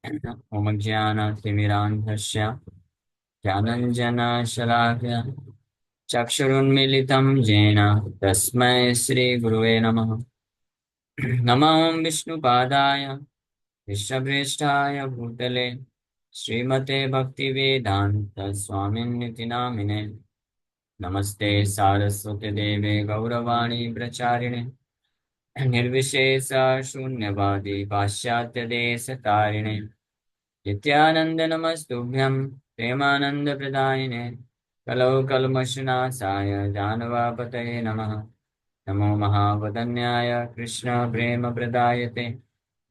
ॐ ज्ञानतिमिरान्धस्य ज्ञानञ्जनशलाकया चक्षुरुन्मीलितं येन तस्मै श्रीगुरुवे नमः। नमो विष्णुपादाय विश्वप्रेष्ठाय भूतले श्रीमते भक्तिवेदान्त स्वामिन्निति नामिने। नमस्ते सारस्वती देवे गौरवाणी प्रचारिणे निर्विशेष शून्यवादी पाश्चात्य देश तारिणे। नित्यानंद नमस्तुभ्यं प्रेमानंद प्रदायिने कलौ कल्मषनाशाय जानवापतये नमः। नमो महावदन्याय कृष्ण प्रेम प्रदायते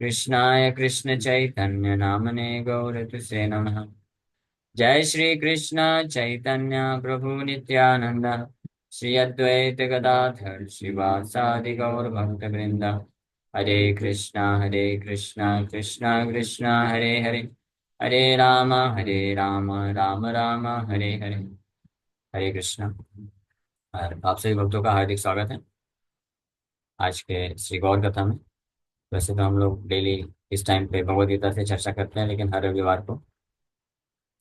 कृष्णाय कृष्ण चैतन्य नामने गौरतुसे नमः। जय श्री कृष्ण चैतन्य प्रभु नित्यानंद श्री अद्वैत गदाधर श्रीवासादि गौर भक्त वृंद। हरे कृष्णा कृष्णा कृष्णा हरे हरे हरे राम राम राम हरे हरे। हरे कृष्णा। और आप सभी भक्तों का हार्दिक स्वागत है आज के श्री गौर कथा में। वैसे तो हम लोग डेली इस टाइम पे भगवद गीता से चर्चा करते हैं, लेकिन हर रविवार को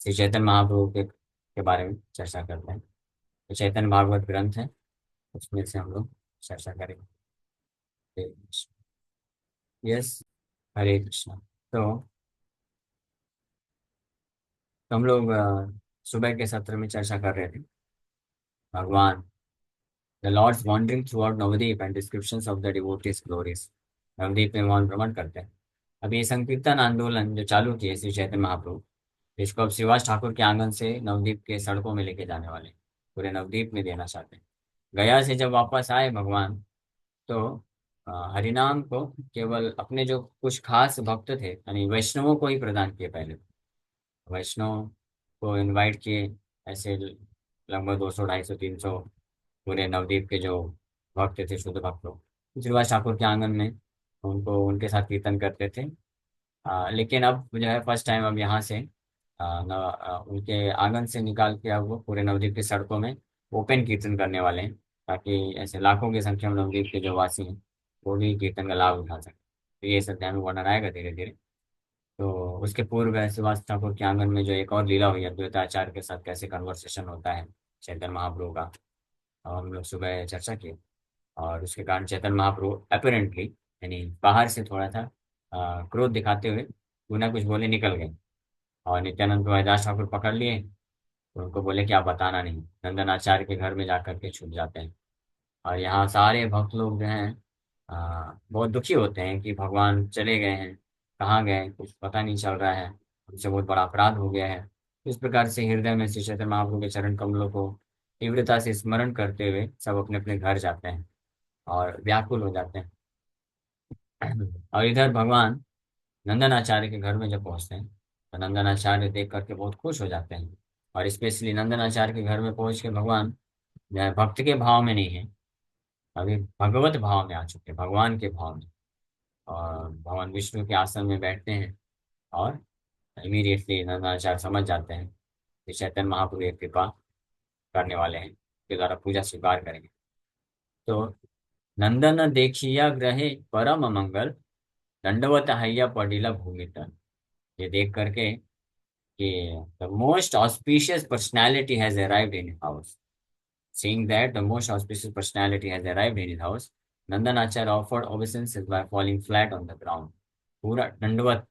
श्री चैतन्य महाप्रभु के बारे में चर्चा करते हैं। तो चैतन्य भागवत ग्रंथ है, उसमें से हम लोग चर्चा करेंगे। यस। हरे कृष्णा। तो हम लोग सुबह के सत्र में चर्चा कर रहे थे भगवान the lords wandering throughout Navadvip and descriptions of the devotees glories. Navadvip में वहाँ भ्रमण करते हैं। अभी ये संकीर्तन आंदोलन जो चालू किए श्री चैतन्य महाप्रभु, इसको अब श्रीवास ठाकुर के आंगन से नवदीप के सड़कों में लेके जाने वाले हैं। पूरे नवदीप में देना चाहते हैं। गया से जब वापस आए भगवान, तो हरिनाम को केवल अपने जो कुछ खास भक्त थे यानी वैष्णवों को ही प्रदान किए। पहले वैष्णव को इनवाइट किए, ऐसे लगभग 200 250 300 पूरे नवदीप के जो भक्त थे, शुद्ध भक्त लोग श्रीवास ठाकुर के आंगन में उनको उनके साथ कीर्तन करते थे। लेकिन अब जो है फर्स्ट टाइम अब यहाँ से उनके आंगन से निकाल के अब वो पूरे नवद्वीप की सड़कों में ओपन कीर्तन करने वाले हैं, ताकि ऐसे लाखों की संख्या में नवद्वीप के जो वासी हैं वो भी कीर्तन का लाभ उठा सकें। तो ये सब ध्यान में वर्णन आएगा धीरे धीरे। तो उसके पूर्व श्रीवास ठाकुर के आंगन में जो एक और लीला हुई अद्वैताचार्य के साथ कैसे कन्वर्सेशन होता है चैतन्य महाप्रभु का, और हम लोग सुबह चर्चा की। और उसके कारण चैतन्य महाप्रभु अपेरेंटली यानी बाहर से थोड़ा सा क्रोध दिखाते हुए बिना कुछ बोले निकल गए। और नित्यानंद को हरिदास ठाकुर पकड़ लिए, तो उनको बोले कि आप बताना नहीं। नंदन आचार्य के घर में जाकर के छुप जाते हैं। और यहाँ सारे भक्त लोग जो हैं बहुत दुखी होते हैं कि भगवान चले गए हैं, कहाँ गए कुछ पता नहीं चल रहा है, हमसे बहुत बड़ा अपराध हो गया है। इस प्रकार से हृदय में श्री चैतन्य महाप्रभु के चरण कमलों को तीव्रता से स्मरण करते हुए सब अपने अपने घर जाते हैं और व्याकुल हो जाते हैं। और इधर भगवान नंदनाचार्य के घर में जब पहुंचते हैं, तो नंदनाचार्य देख करके बहुत खुश हो जाते हैं। और स्पेशली नंदनाचार्य के घर में पहुंच के भगवान भक्त के भाव में नहीं है, अभी भगवत भाव में आ चुके हैं, भगवान के भाव में। और भगवान विष्णु के आसन में बैठते हैं। और इमीडिएटली नंदनाचार्य समझ जाते हैं कि चैतन्य महाप्रभु एक कृपा करने वाले हैं, के द्वारा पूजा स्वीकार करेंगे। तो नंदन देखिया ग्रहे परम मंगल दंडवत हैया पडिला भूमि तल। ये देख करके कि the most auspicious personality has arrived in his house. Seeing that the most auspicious personality has arrived in his house, Nandan Acharya offered obeisances by falling flat on the ground. पूरा दंडवत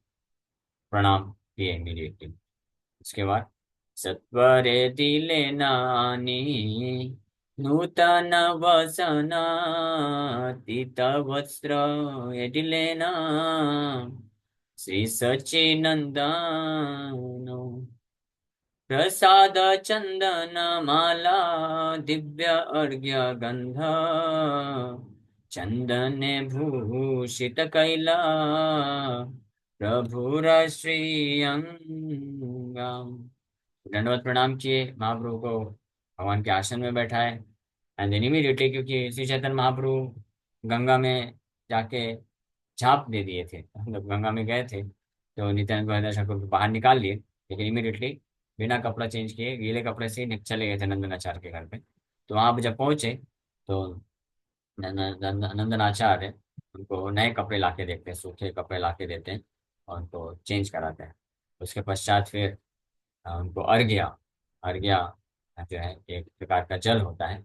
प्रणाम किए इमीडिएटली। उसके बाद सत्वरे दिले नानी नूतन वसना तीत वस्त्र एडिलेना श्री सचिनंदन प्रसाद चंदन माला दिव्य अर्घ्य गंध चंदने भूषित कैला प्रभुर श्रीअंगम। दंडवत प्रणाम किए महाप्रभु को, भगवान के आसन में बैठाए। एंड देन इमीडिएटली, क्योंकि श्री चैतन्य महाप्रभु गंगा में जाके झांप दे दिए थे, हम लोग गंगा में गए थे, तो नित्यानंद को हृदय ठाकुर को बाहर निकाल लिए। लेकिन इमीडिएटली बिना कपड़ा चेंज किए गीले कपड़े से ही चले गए थे नंदनाचार्य के घर पे। तो वहां पे जब पहुंचे, तो नंदनाचार्य उनको नए कपड़े लाके देते हैं, सूखे कपड़े लाके देते हैं। और उनको चेंज कराते हैं। उसके पश्चात फिर उनको अर्घ्य, अर्घ्य जो है एक प्रकार का जल होता है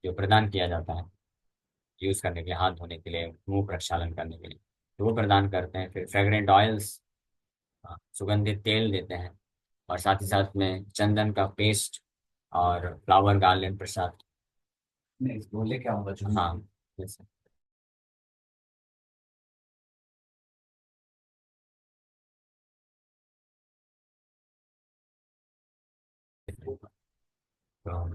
जो प्रदान किया जाता है यूज करने के लिए, हाथ धोने के लिए, मुंह प्रक्षालन करने के लिए, तो वो प्रदान करते हैं। फिर फ्रेग्रेंट ऑयल्स, सुगंधित तेल देते हैं, और साथ ही साथ में चंदन का पेस्ट और फ्लावर गार्लैंड प्रसाद। नहीं बोले क्या होगा हाँ जैसे। तो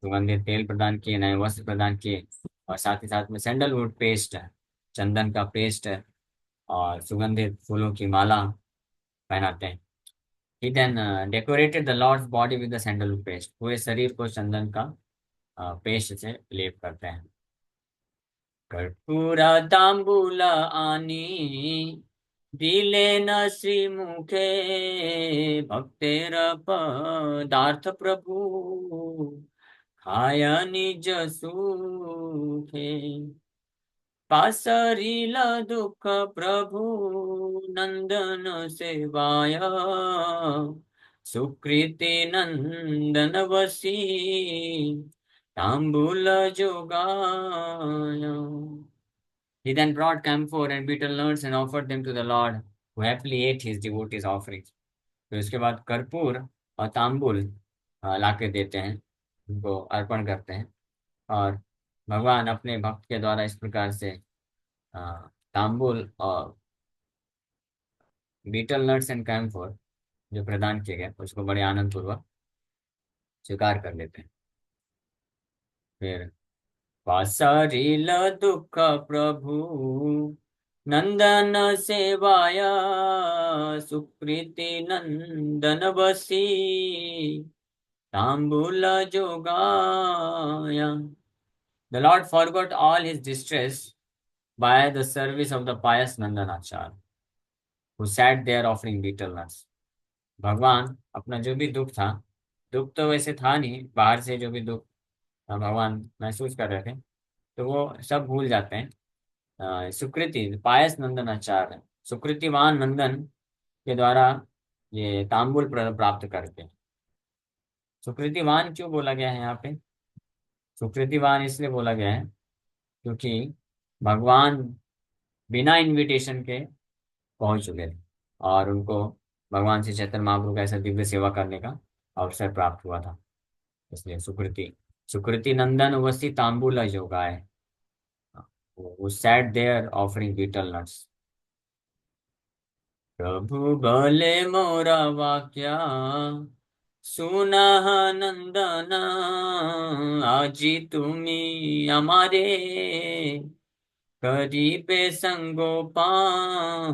सुगंधित तेल प्रदान किए, नए वस्त्र प्रदान किए, और साथ ही साथ में सैंडलवुड पेस्ट है, चंदन का पेस्ट है, और सुगंधित फूलों की माला पहनाते हैं। He then decorated the Lord's body with the sandalwood paste. पूरे शरीर को चंदन का पेस्ट से लेप करते हैं। कर्पूरा तांबूल आनी दिलेन श्रीमुखे भक्तेर पदार्थ प्रभु खाय निज सुखे पासरील दुख प्रभु नंदन सेवाय सुकृति नंदन वसी तांबूल जोगाय। He then brought camphor and betel nuts and offered them to the Lord, who happily ate his devotees' offerings. फिर उसके बाद कर्पूर और तांबुल लाके देते हैं, उनको अर्पण करते हैं, और भगवान अपने भक्त के द्वारा इस प्रकार से अ, तांबुल और बीटल नट्स एंड कैम्फोर जो प्रदान किए गए उसको बड़े आनंद पूर्वक स्वीकार कर लेते हैं। फिर वासरील दुख प्रभु नंदन सेवाय सुकृति नंदन बसी तांबूल जोगाया। The Lord forgot all his distress by the service of the pious Nandanachar, who sat there offering betel nuts. भगवान अपना जो भी दुख था, दुख तो वैसे था नहीं, बाहर से जो भी दुख भगवान महसूस कर रहे थे, तो वो सब भूल जाते हैं। सुकृति पायस नंदन आचार्य, सुकृतिवान नंदन के द्वारा ये तांबुल प्राप्त करते हैं। सुकृतिवान क्यों बोला गया है यहाँ पे? सुकृतिवान इसलिए बोला गया है क्योंकि भगवान बिना इनविटेशन के पहुंच चुके थे, और उनको भगवान श्री चैतन्य महाप्रभु का ऐसा दिव्य सेवा करने का अवसर प्राप्त हुआ था। इसलिए सुकृति, सुकृति नंदन वसी तांबूल जोगाए, who sat there offering betel nuts. प्रभु भले मोरा वाक्या सुनह नंदन आजी तुम्ही हमारे करीबे संगोपान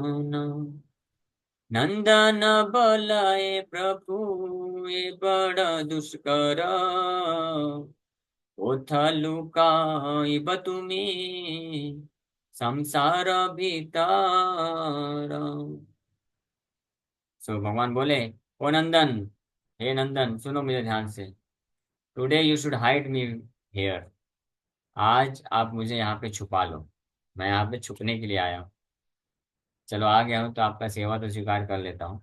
नंदन बलाए प्रभु ये बड़ा दुष्कर ओथलुकाई बतुमी संसार भीतर। सो भगवान बोले, ओ नंदन, हे नंदन सुनो मुझे ध्यान से। Today you should hide me here. आज आप मुझे यहाँ पे छुपा लो, मैं यहाँ पे छुपने के लिए आया हूँ। चलो आ गया हूँ तो आपका सेवा तो स्वीकार कर लेता हूँ,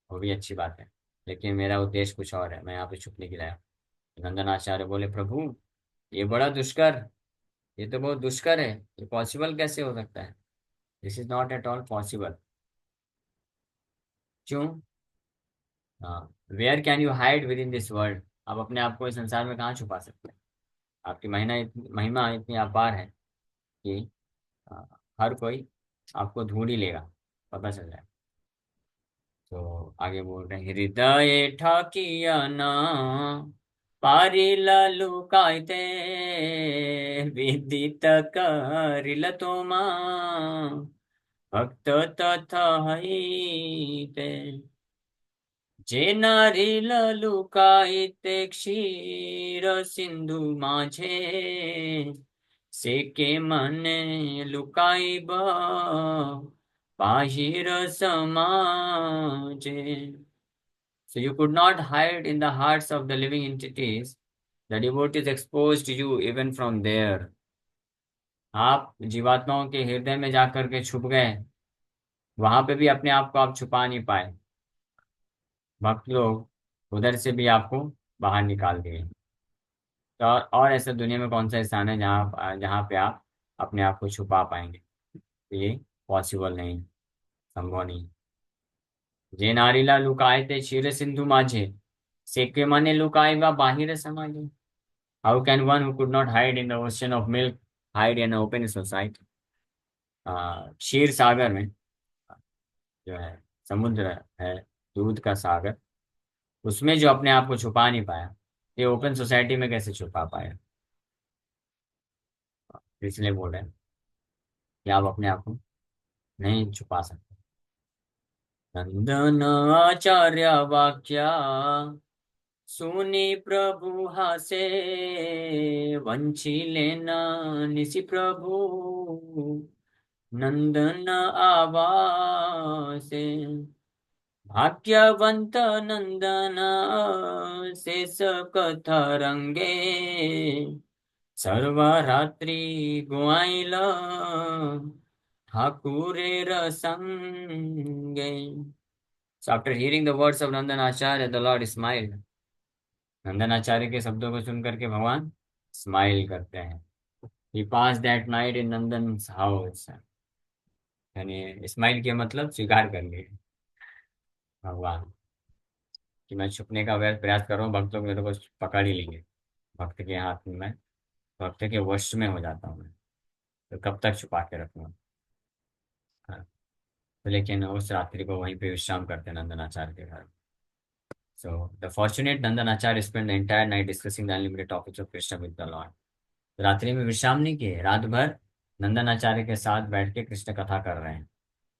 वो भी अच्छी बात है, लेकिन मेरा उद्देश्य कुछ और है, मैं यहाँ पे छुपने के लिए आया हूँ। नंदन आचार्य बोले, प्रभु ये बड़ा दुष्कर, ये तो बहुत दुष्कर है, ये पॉसिबल कैसे हो सकता है? This is not at all possible. क्यों? हाँ, where can you hide within this world? आप अपने आप को इस संसार में कहाँ छुपा सकते हैं? आपकी महिमा इतनी अपार है कि आ, हर कोई आपको ढूंढ ही लेगा, पता चल जाए। तो आगे बोल रहे हैं, हृदय ठाकिया ना पारिल लुकाइते विदित करिल तोमा भक्त तथा हईते जे नारिल लुकाइते क्षीर सिंधु माझे से के मने लुकाइब बाहिर समाजे। So you could not hide in the hearts of the living entities. The devotees exposed you even from there. आप जीवात्माओं के हृदय में जाकर के छुप गए, वहां पे भी अपने आप को आप छुपा नहीं पाए, भक्त लोग उधर से भी आपको बाहर निकाल दिए। तो और ऐसा दुनिया में कौन सा स्थान है जहाँ जहाँ पे आप अपने आप को छुपा पाएंगे? तो ये पॉसिबल नहीं, संभव नहीं। जे नारीला लुकाए ते क्षीर सिंधु माझे, सेके मने लुकाएगा बाहिर समाजे। How can one who could not hide in the ocean of milk hide in open society? क्षीर सागर में जो है, समुद्र है, दूध का सागर, उसमें जो अपने आप को छुपा नहीं पाया, ये ओपन सोसाइटी में कैसे छुपा पाया? इसलिए बोल रहे हैं कि आप अपने आप को नहीं छुपा सकते। नंदन आचार्य वाक्या सुनी प्रभु हासे, वंचिले न निशि प्रभु नंदन आवासे। भाग्यवंत नंदन शेष कथा रंगे, सर्वरात्रि गुआइल ठाकुरेर संगे। So after hearing the words of Nandan Acharya, the Lord smiled. नंदन आचार्य के शब्दों को सुन करके भगवान स्माइल करते हैं। He passed that night in Nandan's house. यानी स्माइल के मतलब स्वीकार कर लिए भगवान कि मैं छुपने का व्यर्थ प्रयास कर रहा हूँ, भक्त लोग मेरे को पकड़ ही लेंगे। भक्त के हाथ में मैं, भक्त के वश में हो जाता हूँ मैं, तो कब तक छुपा के रखूंगा? हाँ। तो लेकिन उस रात्रि को वहीं पे विश्राम करते हैं नंदनाचार्य के घर। So the fortunate Nandanacharya spent the entire night discussing the unlimited topics of Krishna with the Lord. रात्रि में विश्राम नहीं किए, रात भर नंदनाचार्य के साथ बैठ के कृष्ण कथा कर रहे हैं।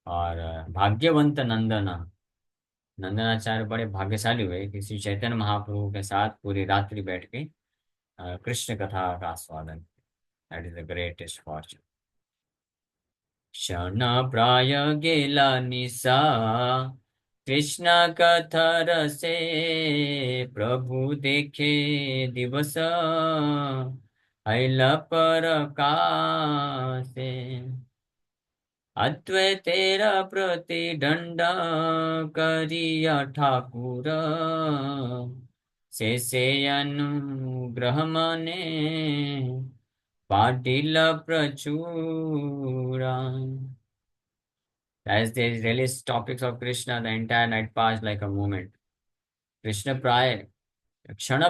और भाग्यवंत नंदन, नंदनाचार्य बड़े भाग्यशाली हुए कि श्री चैतन्य महाप्रभु के साथ पूरी रात्रि बैठ के कृष्ण कथा का आस्वादन। That is the greatest Fortune. क्षण प्राय गेला निशा, कृष्ण कथा रसे, प्रभु देखे दिवस अइला परकासे। अद्वैतेरा प्रतिदंड करिया ठाकुर, शेषे अनुग्रह मने Patil प्रचुरा। As they released topics of Krishna, the entire night passed like a moment. Krishna प्राय, क्षण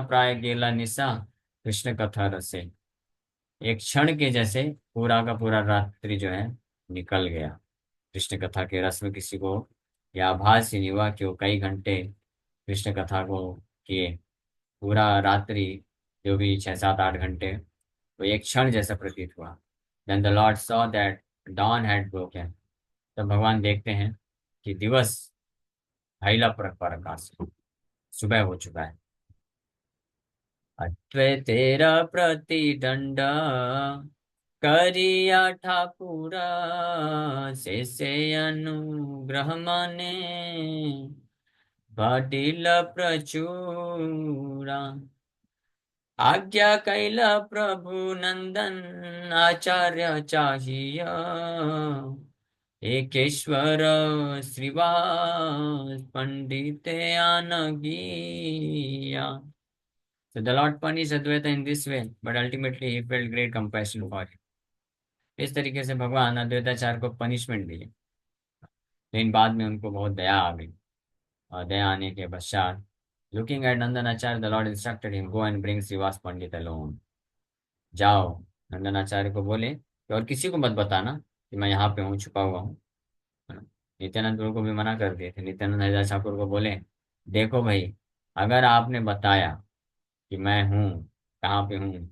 प्राय गेला निशा, कृष्ण कथा रसे। एक क्षण के जैसे पूरा का पूरा रात्रि जो है निकल गया कृष्ण कथा के रस में। किसी को यह आभास ही नहीं हुआ कि वो कई घंटे कृष्ण कथा को किए। पूरा रात्रि जो भी 6 7 8 घंटे, वो एक क्षण जैसा प्रतीत हुआ। Then the lord saw that dawn had broken। तब भगवान देखते हैं कि दिवस हाइला पर आकाश, सुबह हो चुका है। अद्वैतेरा प्रतिदंड करिया ठाकुरा, शेषे अनुग्रह मने पाटिल प्रचुरा। आज्ञा कैला प्रभु नंदन आचार्य चाहिए, एकेश्वर श्रीवास पंडित आनगिया। So the Lord punished Advaita in this way, but ultimately he felt great compassion for him। इस तरीके से भगवान अद्वैताचार्य को पनिशमेंट दिए, लेकिन बाद में उनको बहुत दया आ गई। और दया आने के पश्चात, looking at Nandan Acharya, the Lord instructed him, go and bring Shrivas Pandit alone. जाओ, नंदन आचार्य को बोले कि और किसी को मत बताना कि मैं यहाँ पे हूँ, छुपा हुआ हूँ। नित्यानंद प्रभु को भी मना कर दिए थे। नित्यानंद हरिदास ठाकुर को बोले, देखो भाई, अगर आपने बताया कि मैं हूँ, कहाँ पे हूँ,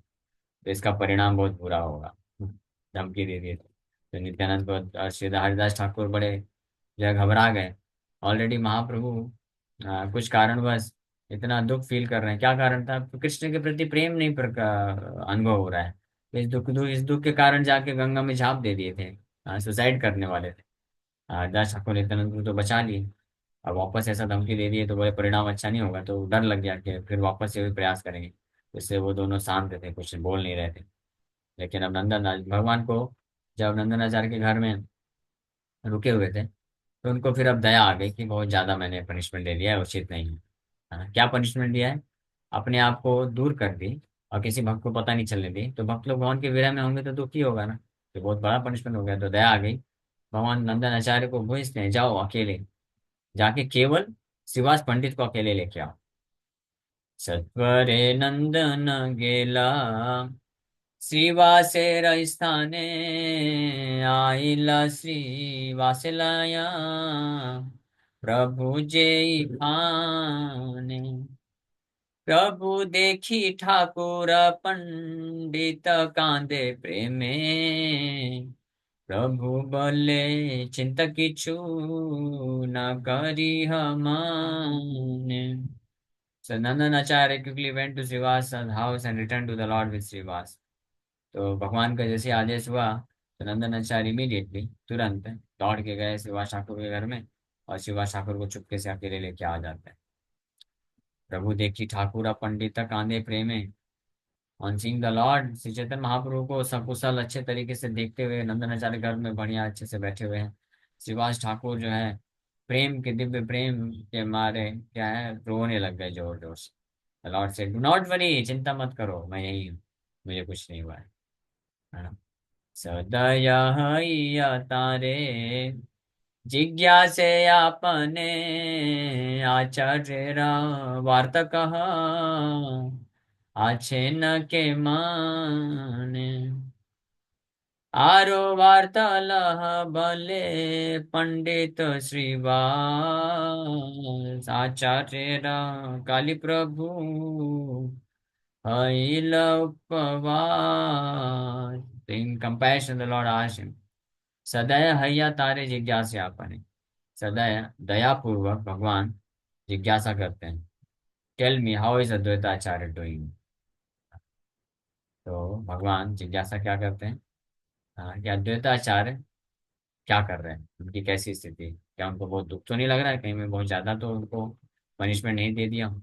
तो इसका परिणाम बहुत बुरा होगा। धमकी दे दिए थे। तो नित्यानंद को श्री हरिदास ठाकुर बड़े जो है घबरा गए। ऑलरेडी महाप्रभु कुछ कारणवश इतना दुख फील कर रहे हैं। क्या कारण था? तो कृष्ण के प्रति प्रेम नहीं अनुभव हो रहा है। तो इस दुख के कारण जाके गंगा में झाँप दे दिए थे, सुसाइड करने वाले थे। हरिदास ठाकुर नित्यानंद को तो बचा लिए। अब वापस ऐसा धमकी दे दिए तो बड़े परिणाम अच्छा नहीं होगा, तो डर लग गया कि फिर वापस से भी प्रयास करेंगे। इससे वो दोनों शांत थे, कुछ बोल नहीं रहे थे। लेकिन अब नंदन भगवान को, जब नंदनाचार्य के घर में रुके हुए थे। तो उनको फिर अब दया आ गई कि बहुत ज्यादा मैंने पनिशमेंट दे दिया है, उचित नहीं है ना। क्या पनिशमेंट दिया है? अपने आप को दूर कर दी और किसी भक्त को पता नहीं चलने दी, तो भक्त लोग भगवान के विरह में होंगे तो दुख ही होगा ना। तो बहुत बड़ा पनिशमेंट हो गया, तो दया आ गई। भगवान नंदन आचार्य को भेजते हैं, जाओ अकेले जाके केवल शिवास पंडित को अकेले लेके आओ। सत्वरे नंदन गेला श्रीवासेर स्थाने, आइला श्रीवासेलाया प्रभु जेई खाने। प्रभु देखी ठाकुर पंडित कांदे प्रेमे, प्रभु बोले चिंता किछु न करी हमाने। So Nandanacharya quickly went to Srivasa's house and returned to the Lord with Srivas. तो भगवान का जैसे आदेश हुआ, तो नंदनाचार्य इमीडिएटली तुरंत दौड़ के गए श्रीवास ठाकुर के घर में, और श्रीवास ठाकुर को चुपके से अकेले लेके आ जाते हैं। प्रभु देखी ठाकुर पंडित कांधे प्रेमे। On seeing the lord, Shri Chaitanya Mahaprabhu को सकुशल अच्छे तरीके से देखते हुए नंदनाचार्य घर में बढ़िया अच्छे से बैठे हुए हैं। श्रीवास ठाकुर जो है प्रेम के, दिव्य प्रेम के मारे क्या है, रोने लग गए जोर जोर से। लॉर्ड से डू नॉट वरी, चिंता मत करो, मैं यही हूँ, मुझे कुछ नहीं हुआ है ना। सदय हैया तारे जिज्ञासे आपने, आचार्य वार्त कहा आछे न के माने। आरो वार्तालाह भले पंडित श्रीवास, आचार्य काली प्रभु हईल उपवास। In compassion, the Lord asked him, सदय हैया तारे जिज्ञासा आपने। सदय दयापूर्वक भगवान जिज्ञासा करते हैं, tell me how is Advaitacharya doing. तो भगवान जिज्ञासा क्या करते हैं, हाँ, कि अद्वैताचार्य क्या कर रहे हैं, उनकी कैसी स्थिति है? क्या उनको बहुत दुख तो नहीं लग रहा है कहीं में बहुत ज्यादा तो उनको पनिशमेंट नहीं दे दिया हूँ?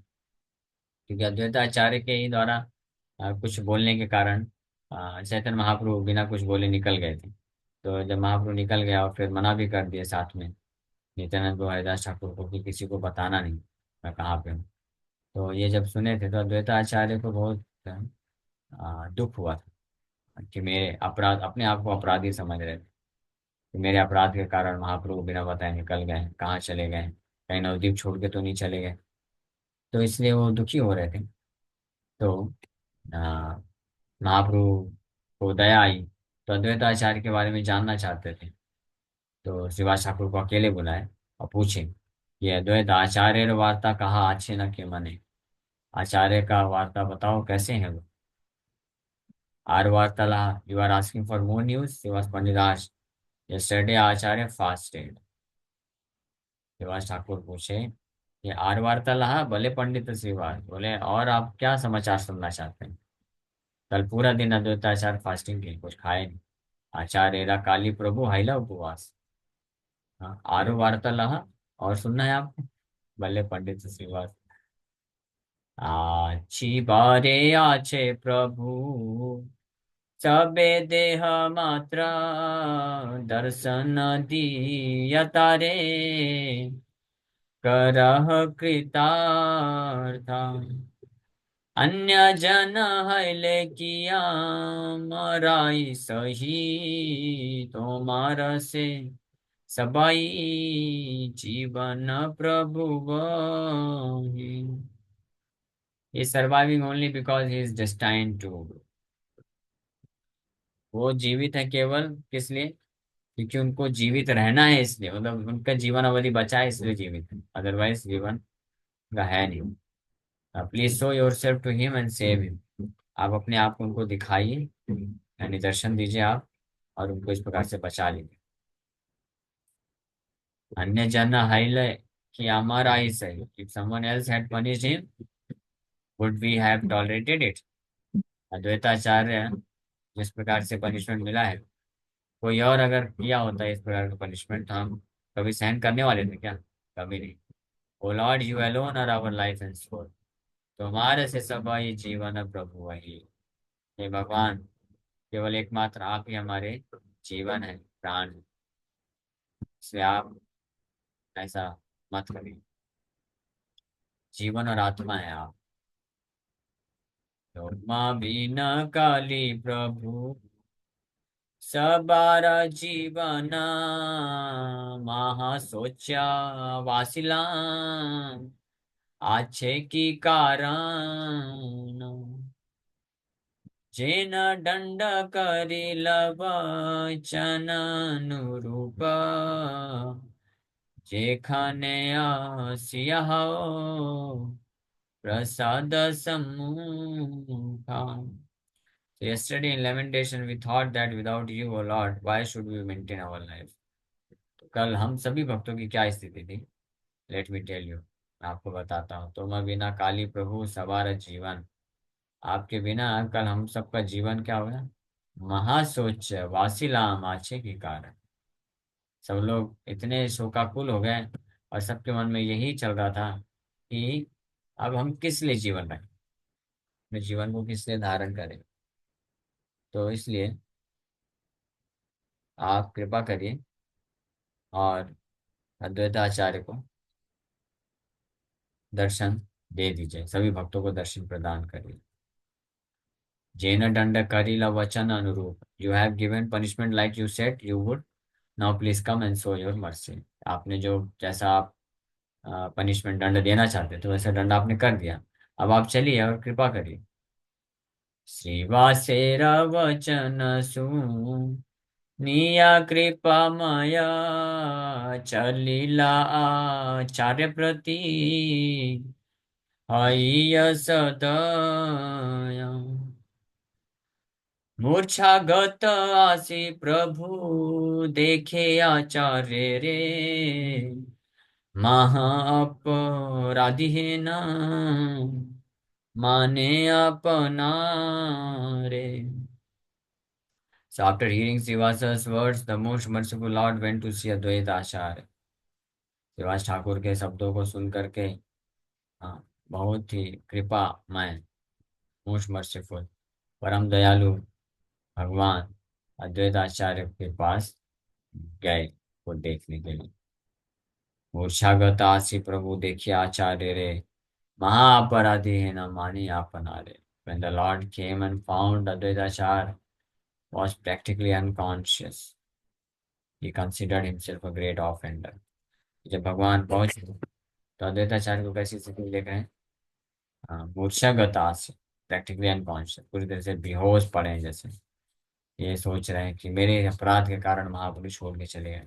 क्योंकि अद्वैताचार्य के ही द्वारा कुछ बोलने के कारण चैतन्य महाप्रभु बिना कुछ बोले निकल गए थे। तो जब महाप्रभु निकल गया और फिर मना भी कर दिया साथ में नित्यानंद को, हरिदास ठाकुर को, कि किसी को बताना नहीं मैं कहाँ पे हूँ। तो ये जब सुने थे तो अद्वैताचार्य को बहुत दुख हुआ था कि मेरे अपराध, अपने आप को अपराधी समझ रहे थे कि मेरे अपराध के कारण महाप्रभु बिना बताए निकल गए, कहाँ चले गए, कहीं नवद्वीप छोड़ के तो नहीं चले गए। तो इसलिए वो दुखी हो रहे थे। तो आ, महाप्रभु को दया आई, तो अद्वैताचार्य के बारे में जानना चाहते थे। तो श्रीवास ठाकुर को अकेले बुलाए और पूछे, ये अद्वैत आचार्य वार्ता कहा अच्छे न के मने, आचार्य का वार्ता बताओ कैसे है वो। आर वार्ताला, you are asking for more news, Shrivas Pandit आज यस्टरडे आचार्य फास्टेड। श्रीवास ठाकुर पूछे, ये आर वार्तालाह भले पंडित श्रीवास बोले, और आप क्या समाचार सुनना चाहते हैं? कल पूरा दिन अद्वैताचार्य फास्टिंग के कुछ खाए नहीं, आचार्य एरा काली प्रभु हाइला उपवास। हाँ, आरो वार्तालाह, और सुनना है आपको? भले पंडित श्रीवास, आछी बारे आछे प्रभु सबे देह मात्र, दर्शन दिया तारे करह कृतार्था। अन्य जन हैले किया मराई सही, तोमार से सबाई जीवन प्रभु वही। He is surviving only because he is destined to। वो जीवित है केवल किस लिए? क्योंकि उनको जीवित रहना है, इसलिए, मतलब उनका जीवन अवधि बचा है इसलिए जीवित है, अदरवाइज जीवन का है नहीं। Please show yourself to him and save him. आप अपने आप को उनको दिखाइए, यानी दर्शन दीजिए आप, और उनको इस प्रकार से बचा लीजिए। अन्य जन हाइले कि हमारा ही सही, if someone else had punished him would we have tolerated it. Advaitacharya जिस प्रकार से पनिशमेंट मिला है, कोई और अगर किया होता है इस प्रकार का पनिशमेंट, तो हम कभी सहन करने वाले थे क्या? कभी नहीं। O lord, you alone are our life and soul, तुम्हारे से सब ही जीवन है प्रभु वही। हे भगवान, केवल एकमात्र आप ही हमारे जीवन है, प्राण है। इसलिए आप ऐसा मत करिए। जीवन और आत्मा है आप। तो माँ बिना काली प्रभु सबारा जीवना महा सोचा वासिला आछे की कारण जेन दंड करी लवचन अनुरूप जेखाने आसिया हो प्रसाद सम्मुखा. So yesterday in lamentation we thought that without you, O Lord, why should we maintain our life? तो कल हम सभी भक्तों की क्या स्थिति थी? लेट मी टेल यू, मैं आपको बताता हूँ. तो मैं बिना काली प्रभु सवार जीवन, आपके बिना कल हम सबका जीवन क्या हो गया? महासोच वासीलाम आछे के कारण. सब लोग इतने शोकाकुल हो गए और सबके मन में यही चल रहा था कि अब हम किस लिए जीवन रखें, अपने जीवन को किस लिए धारण करें. तो इसलिए आप कृपा करिए और अद्वैताचार्य को दर्शन दे दीजिए, सभी भक्तों को दर्शन प्रदान करिए. जैन दंड करिला वचन अनुरूप, you have given punishment like you said you would, now please come and show your mercy. आपने जो जैसा आप पनिशमेंट दंड देना चाहते थे वैसा दंड आपने कर दिया. अब आप चलिए और कृपा करिए. श्रीवासेरा वचन सु निया कृपा माया चलीला आचार्य प्रति हय सदय मूर्छागत आसी प्रभु देखे आचार्य रे महा अपराधी है ना माने अपना रे. So after hearing Srivasa's words, the most merciful Lord went to see Advaita Acharya. Shrivas Thakur के शब्दों को सुन करके, हाँ, बहुत ही कृपामय, मोस्ट मर्सीफुल, परम दयालु भगवान अद्वैत आचार्य के पास गए वो देखने के लिए. मूर्छागत आसी प्रभु देखिए आचार्य रे महाअपराधी है न मानी आपना रे. When the Lord came and found Advaita Acharya was practically unconscious, he considered himself a great offender. जब भगवान पहुंचे तो अद्वैताचार्य को कैसी स्थिति देख रहे हैं? हाँ, मूर्छागत आसी, प्रैक्टिकली अनकॉन्शियस, पूरी तरह से बेहोश पड़े हैं जैसे. ये सोच रहे हैं कि मेरे अपराध के कारण महापुरुष छोड़ के चले गए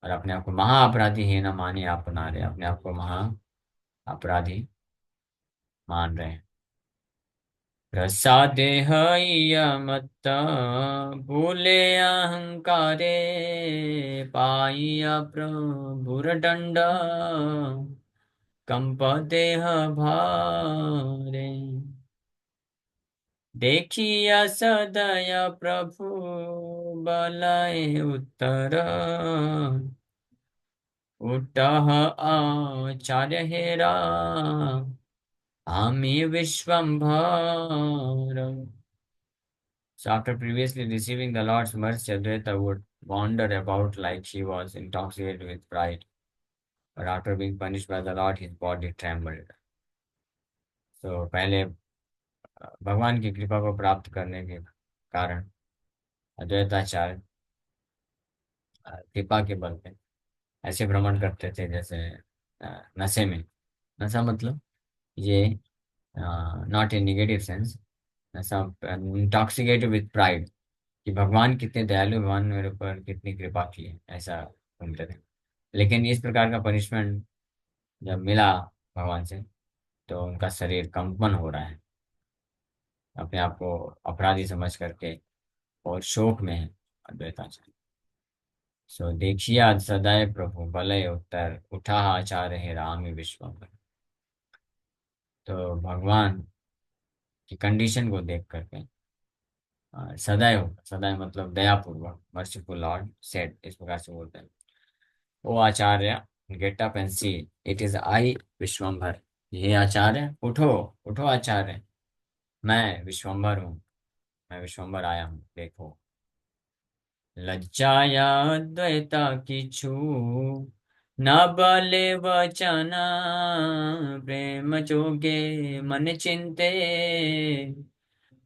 और अपने आप को महा अपराधी है ना माने आप बना रहे, अपने आप को महा अपराधी मान रहे हैं. प्रसादे मत्त भूले अहंकारे पाइया प्रभुर दंड कंप देह भारे देखिया सदय प्रभु बलय उत्तर उठह आचार्य हेरा आमी विश्वम्भर. So after previously receiving the Lord's mercy, Advaita would wander about like he was intoxicated with pride. But after being punished by the Lord, his body trembled. So पहले भगवान की कृपा को प्राप्त करने के कारण अद्वैताचार्य कृपा के बल पे ऐसे भ्रमण करते थे जैसे नशे में. नशा मतलब ये नॉट इन निगेटिव सेंस, नशा इंटॉक्सिकेटेड विथ प्राइड, कि भगवान कितने दयालु, भगवान ने मेरे ऊपर कितनी कृपा की है, ऐसा घूमते थे. लेकिन इस प्रकार का पनिशमेंट जब मिला भगवान से तो उनका शरीर कंपन हो रहा है, अपने आप को अपराधी समझ करके और शोक में है अद्वैताचार्य. सो देखिए सदैव प्रभु भले उत्तर उठा आचार्य है राम विश्वम्भर. तो भगवान की कंडीशन को देख करके सदैव, सदैव मतलब दयापूर्वक, मर्सीफुल लॉर्ड सेड, इस प्रकार से बोलते हैं, O Acharya get up and see it is I Vishwambhar. ये आचार्य उठो, उठो आचार्य, मैं विश्वम्भर हूँ, मैं विश्वम्भर आया हूँ, देखो. लज्जाया द्वैता किछु न बले वचना, प्रेम जोगे मन चिंते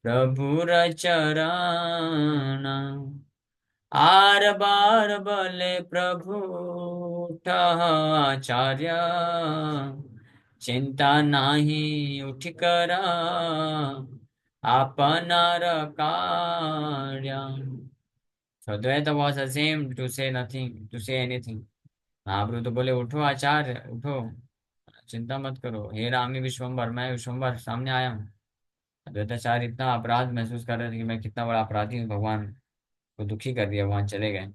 प्रभुर चरण। आर बार बले प्रभु ठह आचार्य, चिंता नाही उठ करा आपनार कार्य। So Advaita was ashamed to say nothing, to say anything. महाप्रभु तो बोले उठो आचार्य उठो, चिंता मत करो, हे रामी विश्वम्भर, मैं विश्वम्भर सामने आया हूँ। अद्वैताचार्य इतना अपराध महसूस कर रहे थे कि मैं कितना बड़ा अपराधी हूँ, भगवान को दुखी कर दिया, भगवान चले गए।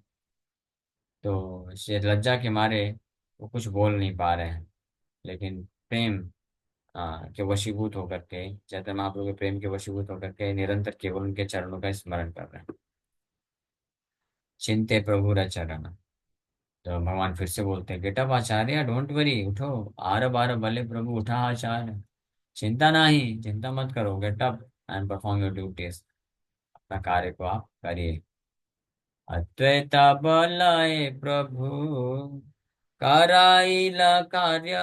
तो शायद लज्जा के मारे वो कुछ बोल नहीं पा रहे हैं, लेकिन प्रेम के वशीभूत होकर के, चैतन्य महाप्रभु के प्रेम के वशीभूत होकर के निरंतर केवल उनके चरणों का स्मरण कर रहे हैं। चिंते प्रभु र चरण। तो भगवान फिर से बोलते हैं, get up Acharya, don't worry, उठो, आर बार भले प्रभु उठा आचार्य, चिंता नहीं, चिंता मत करो, gate up and perform your duties, अपना कार्य को आप करिए। अद्वैता बलाए प्रभु कराइला कार्य,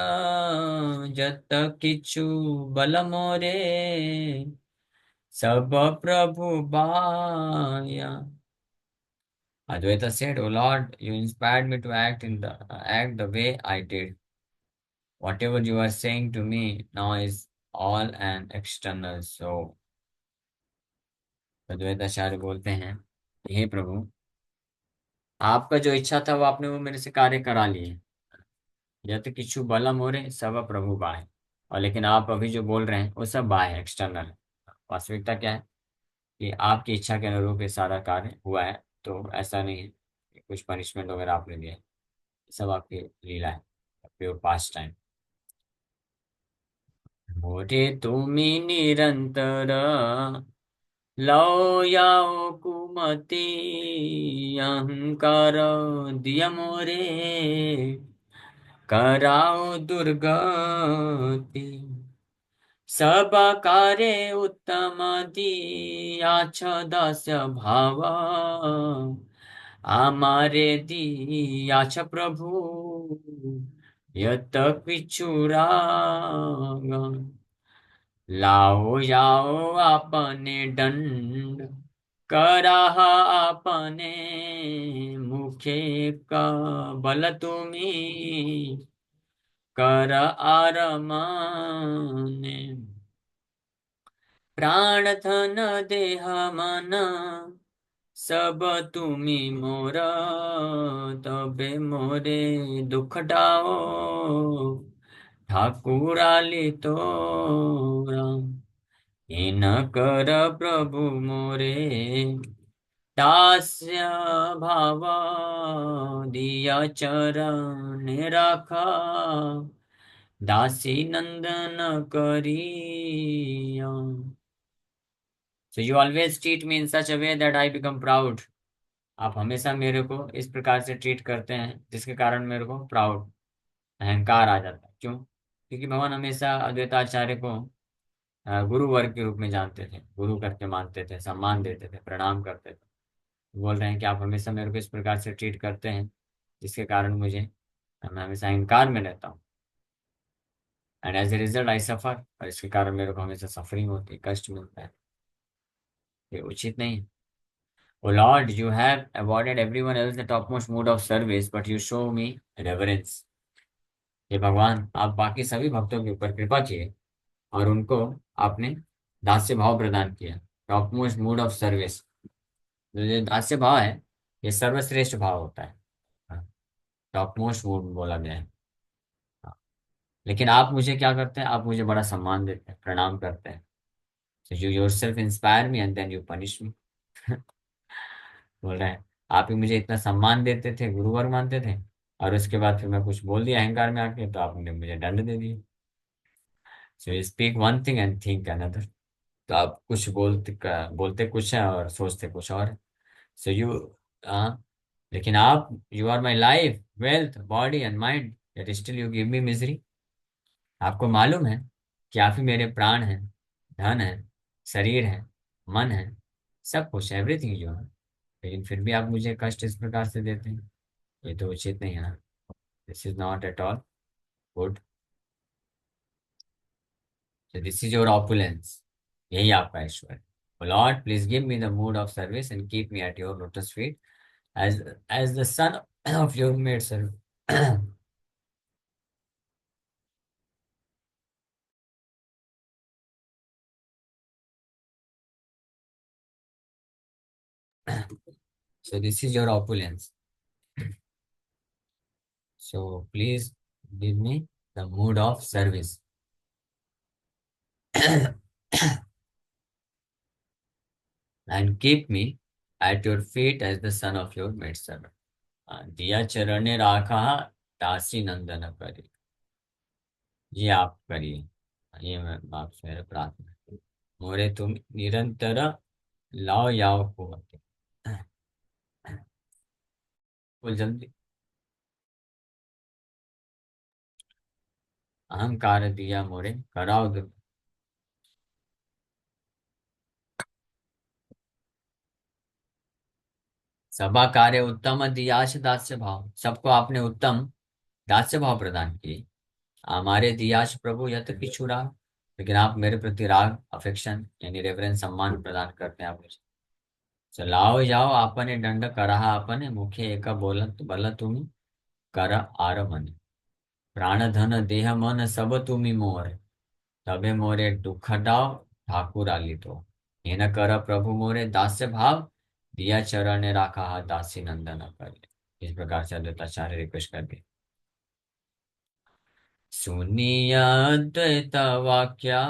जत किछु बल मोरे सब प्रभु बाया। Advaita said, "O Lord, you inspired me to act the way I did. Whatever you are saying to me now is all an external." So Advaitacharya बोलते हैं, हे प्रभु, आपका जो इच्छा था वो आपने वो मेरे से कार्य करा लिए। यत किछु बलम हो रहे सब प्रभु बाय। और लेकिन आप अभी जो बोल रहे हैं वो सब बाय है, एक्सटर्नल है। वास्तविकता क्या है कि आपकी इच्छा के अनुरूप ये सारा कार्य हुआ है, तो ऐसा नहीं है कि कुछ पनिशमेंट वगैरह आपने दिया है, सब आपकी लीला है, प्योर पास्ट टाइम। मोरे तुमी निरंतर लो याओ कुमति, अहंकार दिया मोरे कराओ दुर्गति। सब कार्य उत्तम दियाछ दास्य भाव, आमारे दियाछ प्रभु यत पिछुराग। लाओ जाओ आपने दंड कराहा आपने मुखे का बल तुम्ही कर आरमाने। प्राण धन देह मन सब तुम्ही मोर, तबे मोरे दुख डाओ ठाकुराली तोरा। इन कर प्रभु मोरे दास्य भाव, दिया चरण राखा दासी नंदन करिया। So you always treat me in such a way that I become proud. आप हमेशा मेरे को इस प्रकार से ट्रीट करते हैं जिसके कारण मेरे को प्राउड, अहंकार आ जाता है। क्यों? क्योंकि भगवान हमेशा अद्वैताचार्य को गुरु वर्ग के रूप में जानते थे, गुरु करके मानते थे, सम्मान देते थे, प्रणाम करते थे। बोल रहे हैं कि आप हमेशा मेरे को इस प्रकार से ट्रीट करते हैं जिसके कारण मैं हमेशा अहंकार में रहता हूँ, एंड एज ए रिजल्ट आई सफर। और इसके कारण मेरे को हमेशा सफरिंग होती है, कष्ट मिलता है। ये उचित नहीं है। O Lord, you have awarded everyone else the topmost mood of service, but you show me reverence. ये भगवान, आप बाकी सभी भक्तों के ऊपर कृपा किए और उनको आपने दास्य भाव प्रदान किया। Top most mood of service, जो ये दास्य भाव है, ये सर्वश्रेष्ठ भाव होता है। टॉप मोस्ट मूड बोला गया है। हाँ। लेकिन आप मुझे क्या करते हैं, आप मुझे बड़ा सम्मान देते हैं, प्रणाम करते हैं। So you yourself inspire me and then you punish me. बोल रहे हैं, आप ही मुझे इतना सम्मान देते थे, गुरुवर मानते थे, और उसके बाद फिर मैं कुछ बोल दिया अहंकार में आके, तो आपने मुझे दंड दे दिया। So you speak one thing and think another. तो आप कुछ बोलते कुछ है और सोचते कुछ और। सो यू, हाँ, लेकिन आप, you are my life, wealth, body and mind, yet still you give me misery. आपको मालूम है कि आप ही मेरे प्राण हैं, धन है, शरीर है, मन है, सब कुछ, एवरीथिंग यू है। लेकिन फिर भी आप मुझे कष्ट इस प्रकार से देते हैं, ये तो उचित नहीं है ना। This is not at all good. So this is your opulence, यही आपका ऐश्वर्य। Lord please give me the mood of service and keep me at your lotus feet as the son of your maid servant. So this is your opulence. So please give me the mood of service and keep me at your feet as the son of your maidservant. दिया चरणे राखा दासी नंदन करी। ये आप करिए, ये मैं आपसे मेरा प्रार्थना है। मोरे तुम निरंतर लाओ याओ को बोल जल्दी। अहंकार दिया मोरे कराओ सभा कार्य उत्तम दियाश दास्य भाव। सबको आपने उत्तम दास्य भाव प्रदान किए। हमारे दियाश प्रभु यत पिछुड़ा, लेकिन आप मेरे प्रति राग अफेक्शन यानी रेवरेंस सम्मान प्रदान करते हैं आप मुझे। चलाओ जाओ आपने दंड करहा आपने मुखे एक बोलत बल तुम्ही कर आर मन। प्राण धन देह मन सब तुम्ही मोर, तबे मोरे दुख डाव ठाकुर आली तो। हेन कर प्रभु मोरे दास्य भाव, दिया चरण राखा हाथ दासी नंदन कर। इस प्रकार से अद्वैताचार्य रिक्वेस्ट करके सुनिया अद्वैत वाक्या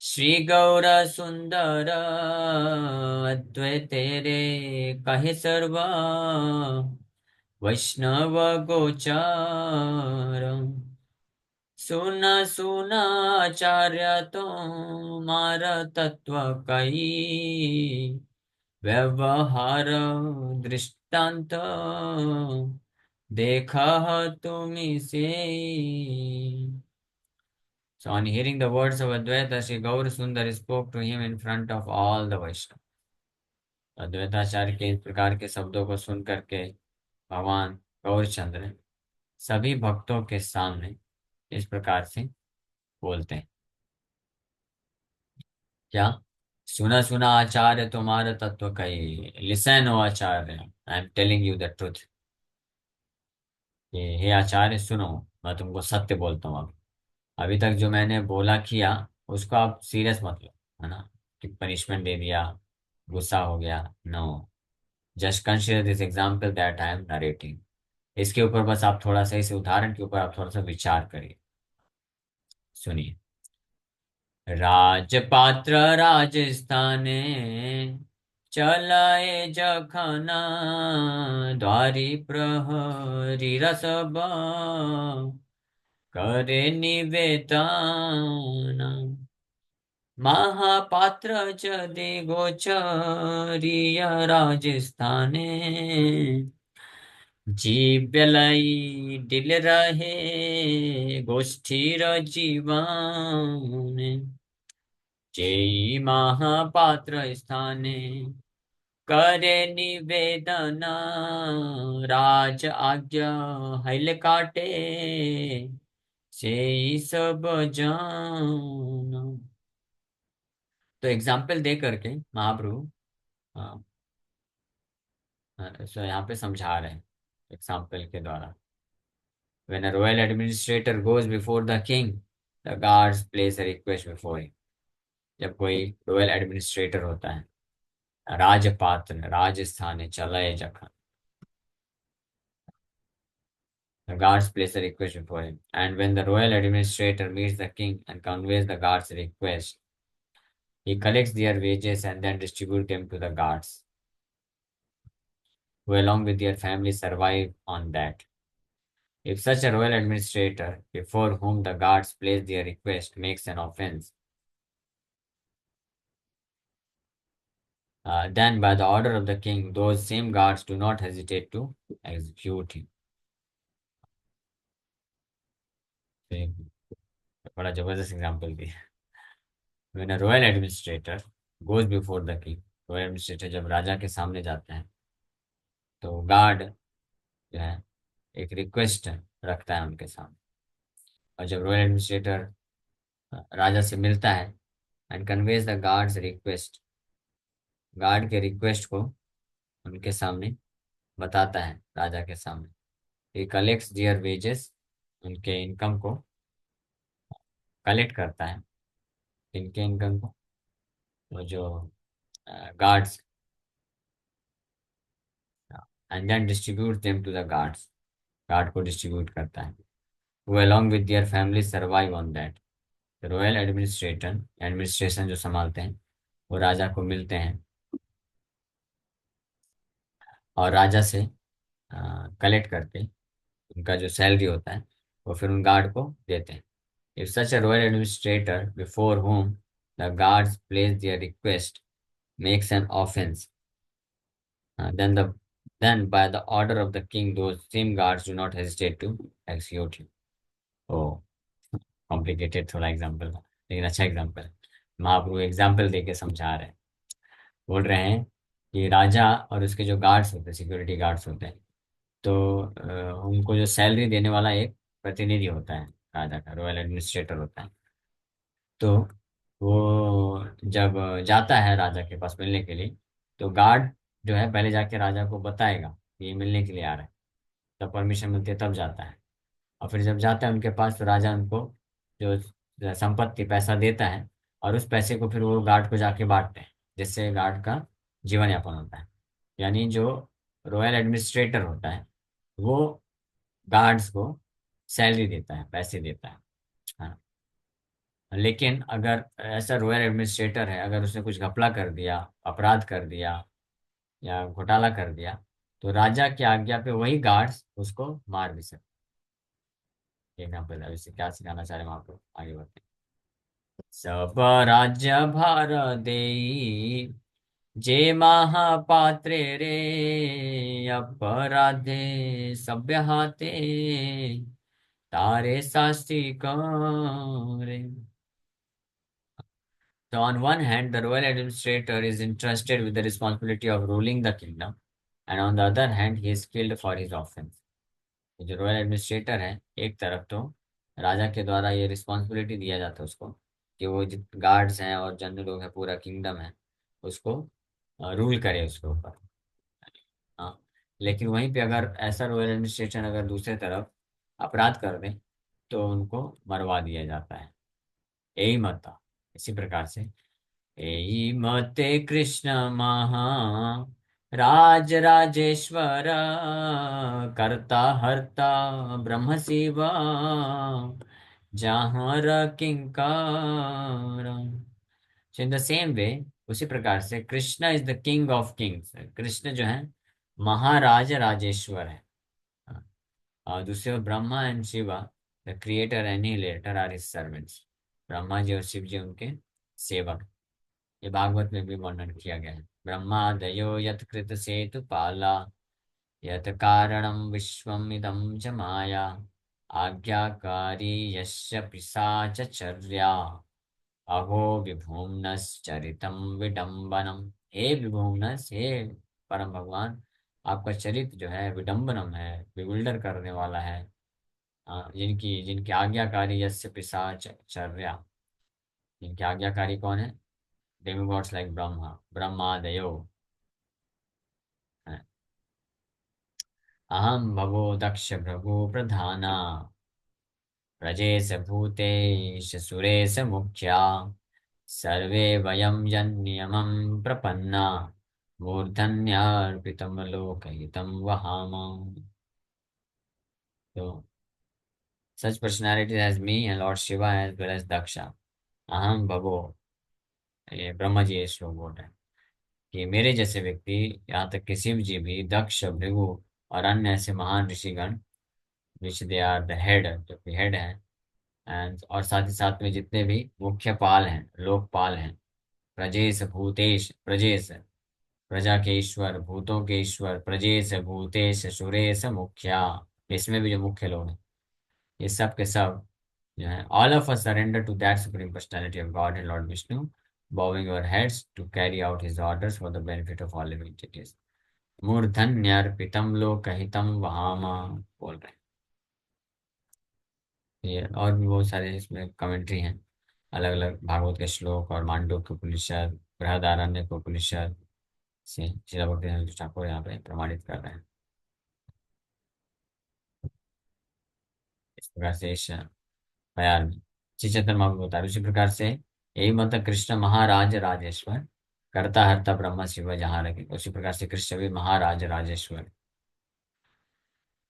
श्री गौर सुंदर अद्वैत तेरे कहे सर्व वैष्णव गोचार। सुना सुना आचार्य तो मार तत्व कही व्यवहार दृष्टांत देखा तुमी से। So on hearing the words of Advaita, Sri Gaur Sundar spoke to him in front of all the Vaishnavas. Advaitacharya के इस प्रकार के शब्दों को सुन करके भगवान गौरचंद्र सभी भक्तों के सामने इस प्रकार से बोलते हैं। क्या? सुना सुना आचार्य तुम्हारा तत्व कही। Listen O Acharya, I am telling you the truth. कि हे आचार्य सुनो, मैं तुमको सत्य बोलता हूँ। अब अभी तक जो मैंने बोला किया उसको आप सीरियस मत लो, है ना, कि पनिशमेंट दे दिया, गुस्सा हो गया। No, just consider this example that I am narrating. इसके ऊपर बस आप थोड़ा सा, इस उदाहरण के ऊपर आप थोड़ा सा विचार करिए। सुनिए। राजपात्र राजस्थाने चलाए जखना, द्वारी प्रहरी रसब करे निवेदन। महापात्र जदि गोचरिय राजस्थाने, जीव्यलई दिल रहे गोष्ठीर जीवन। जेई महापात्र स्थाने करे निवेदन, राज आज्ञा हैल काटे से सब जान। तो एग्जाम्पल दे करके महाप्रभु सो यहाँ पे समझा रहे हैं एग्जाम्पल के द्वारा। When a royal administrator goes before the king, the guards place a request before him. जब कोई रॉयल एडमिनिस्ट्रेटर होता है, राजपात्र राजस्थान है चलाए जखन, the guards place a request before him. And when the royal administrator meets the king and conveys the guards' request, he collects their wages and then distributes them to the guards, who along with their families survive on that. If such a royal administrator, before whom the guards place their request, makes an offense, then by the order of the king, those same guards do not hesitate to execute him. तो ये बड़ा जबरदस्त example दिया। When a royal administrator goes before the king, royal administrator जब राजा के सामने जाते हैं तो गार्ड जो है एक रिक्वेस्ट रखता है उनके सामने। और जब रॉयल एडमिनिस्ट्रेटर राजा से मिलता है and conveys the guards request, guard के रिक्वेस्ट को उनके सामने बताता है राजा के सामने। ही कलेक्ट्स दियर वेजेस, उनके इनकम को कलेक्ट करता है, इनके इनकम को, वो जो guards, and then distribute them to the guards, guard को डिस्ट्रीब्यूट करता है। वो along with their family survive on that. Royal administrator, administration जो संभालते हैं, वो राजा को मिलते हैं और राजा से कलेक्ट करके उनका जो सैलरी होता है वो फिर उन गार्ड को देते हैं। If such a royal administrator before whom the guards place their request makes an offense, then by the order of the king those same guards do not hesitate to execute him। Oh, complicated थोड़ा example, लेकिन अच्छा example है। महाप्रभु example दे के समझा रहे हैं। बोल रहे हैं कि राजा और उसके जो गार्ड्स होते हैं, सिक्योरिटी गार्ड्स होते हैं, तो उनको जो सैलरी देने वाला एक प्रतिनिधि होता है राजा का, रॉयल एडमिनिस्ट्रेटर होता है। तो वो जब जाता है राजा के पास मिलने के लिए, तो गार्ड जो है पहले जाके राजा को बताएगा कि ये मिलने के लिए आ रहा है, तब परमिशन मिलती है तब जाता है। और फिर जब जाता है उनके पास तो राजा उनको जो संपत्ति पैसा देता है, और उस पैसे को फिर वो गार्ड को जाके बांटते हैं, जिससे गार्ड का जीवन यापन होता है। यानी जो रॉयल एडमिनिस्ट्रेटर होता है वो गार्ड्स को सैलरी देता है, पैसे देता है। हाँ। लेकिन अगर ऐसा रॉयल एडमिनिस्ट्रेटर है, अगर उसने कुछ घपला कर दिया, अपराध कर दिया या घोटाला कर दिया, तो राजा की आज्ञा पे वही गार्ड्स उसको मार भी सकते हैं। एग्जाम्पल है, इससे क्या सिखाना चाह रहे हैं वहां पर, आगे बढ़ते हैं। सब राज्य भार देई जे महापात्रे रे, अपराधे सभ्य हाथे तारे शास्त्री करे। So on one hand, the royal administrator is entrusted with the responsibility of ruling the kingdom, and on the other hand, he is killed for his offense। तो जो रॉयल एडमिनिस्ट्रेटर है, एक तरफ तो राजा के द्वारा ये रिस्पॉन्सिबिलिटी दिया जाता है उसको कि वो जित गार्ड्स हैं और जनरल लोग हैं, पूरा किंगडम है, उसको रूल करे उसके ऊपर। हाँ। लेकिन वहीं पे अगर ऐसा रॉयल एडमिनिस्ट्रेशन अगर दूसरे तरफ अपराध कर दे तो उनको मरवा दिया जाता है। यही मत था। इसी प्रकार से एहि मते कृष्ण महा राज राजेश्वर, कर्ता हर्ता ब्रह्म शिवा जहाँ किंकार। सो इन द सेम वे, उसी प्रकार से Krishna is the king of kings. Krishna जो है महाराज राजेश्वर है। और दूसरे ओर Brahma and Shiva, the creator and latter are his servants. Brahma ji और शिव जी उनके सेवक। ये भागवत में भी वर्णन किया गया है। ब्रह्मादयो यत कृत सेतु पाला, यत कारणम विश्वम इदं च माया, आज्ञाकारी यस्य पिशाच चर्या, अहो विभुम्नश्चरितम विडम्बनम। हे विभुम्नस, हे परम भगवान, आपका चरित्र जो है विडम्बनम है, विविल्डर करने वाला है। जिनकी जिनकी आज्ञाकारी यस्य पिशाच चर्या, जिनके आज्ञाकारी कौन है? डेमिगॉड्स लाइक ब्रह्मा, ब्रह्मादयो। अहम भवो दक्ष भृगु प्रधाना, प्रजेश भूतेश सुरेश मुख्या, सर्वे वयं यन्नियमं प्रपन्ना, मूर्धन्यार्पितं लोकहितं वहाम। तो such personalities as me and Lord Shiva as well as Daksha, अहम भवो, ये ब्रह्मा जी ये श्लोक बोल रहे हैं कि मेरे जैसे व्यक्ति, यहाँ तक कि शिव जी भी, दक्ष, भृगु और अन्य ऐसे महान ऋषिगण, विच दे आर द हेड, जो कि हेड हैं, एंड और साथ ही साथ में जितने भी मुख्य पाल हैं, लोकपाल हैं, प्रजेश भूतेश, प्रजेश प्रजा के ईश्वर, भूतों के ईश्वर, प्रजेश भूतेश सुरेश मुख्या, इसमें भी जो मुख्य लोग हैं, ये सब के सब जो है, all of us surrender to that supreme personality of God and Lord Vishnu, bowing our heads to carry out his orders for the benefit of all living entities. मूर्धन्यर्पितम लोकहितम वहाम बोल रहे हैं। ये और भी बहुत सारे इसमें कमेंट्री हैं, अलग अलग भागवत के श्लोक और मांडुक्य उपनिषद, बृहदारण्यक उपनिषद से श्रील भक्ति ठाकुर यहाँ पे प्रमाणित कर रहे हैं। इस प्रकार से इस बयान में श्री चैतन्य महाप्रभु बता रहे, उसी प्रकार से यही मत कृष्ण महाराज राजेश्वर, करता हरता ब्रह्म शिव जहाँ रखे। उसी प्रकार से कृष्ण भी महाराज राजेश्वर,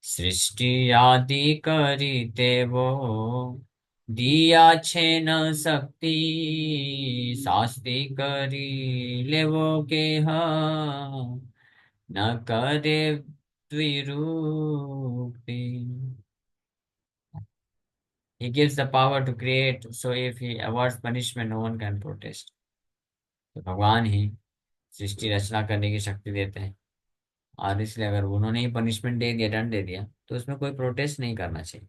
सृष्टि आदि करीते वो, दिया छे न शक्ति, शास्ति करी ले वो के न करे द्विरूपी। He gives the power to create, so if he awards punishment, no one can protest. तो भगवान ही सृष्टि रचना करने की शक्ति देते हैं, और इसलिए अगर उन्होंने ही पनिशमेंट दे दिया, दंड दे दिया, तो उसमें कोई प्रोटेस्ट नहीं करना चाहिए।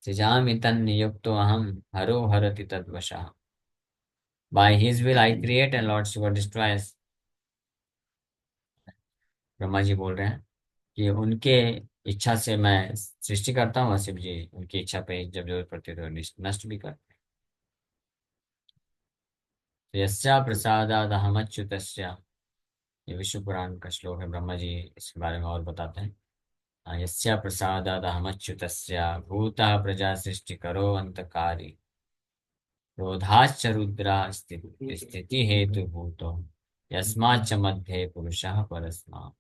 सृजामि तन्नियुक्तो अहम हरो हरति तद्वशः। By his will I create and Lord Shiva destroys। Brahma ji बोल रहे हैं कि उनके इच्छा से मैं सृष्टि करता हूँ, और शिव जी उनकी इच्छा पे जब जरूरत पड़ती है तो नष्ट भी करते हैं। तो यस्या प्रसादाद अहमच्युतस्य, ये विष्णु पुराण का श्लोक है, ब्रह्मा जी इसके बारे में और बताते हैं। यस्या प्रसादाद अहमच्युतस्य भूता प्रजा सृष्टि करो अंतकारी, क्रोधाश्च रुद्रा स्थिति हेतु भूतो, यस्माच्च मध्ये पुरुषः परस्मा।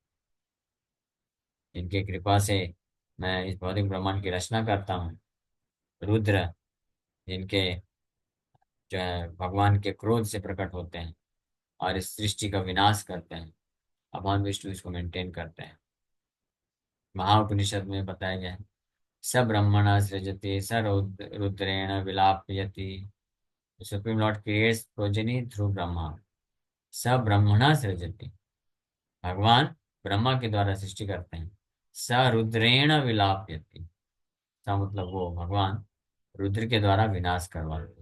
इनके कृपा से मैं इस भौतिक ब्रह्मांड की रचना करता हूँ। रुद्र जिनके जो है भगवान के क्रोध से प्रकट होते हैं और इस सृष्टि का विनाश करते हैं, भगवान विष्णु इसको मेंटेन करते हैं। महाउपनिषद में बताया गया है, स ब्रह्मणा सृजति स रुद्रेण विलापयति। Supreme lord creates progeny through Brahma. स ब्रह्मणा सृजति, भगवान ब्रह्मा के द्वारा सृष्टि करते हैं। स रुद्रेण विलापयति, सा मतलब वो भगवान रुद्र के द्वारा विनाश करवाते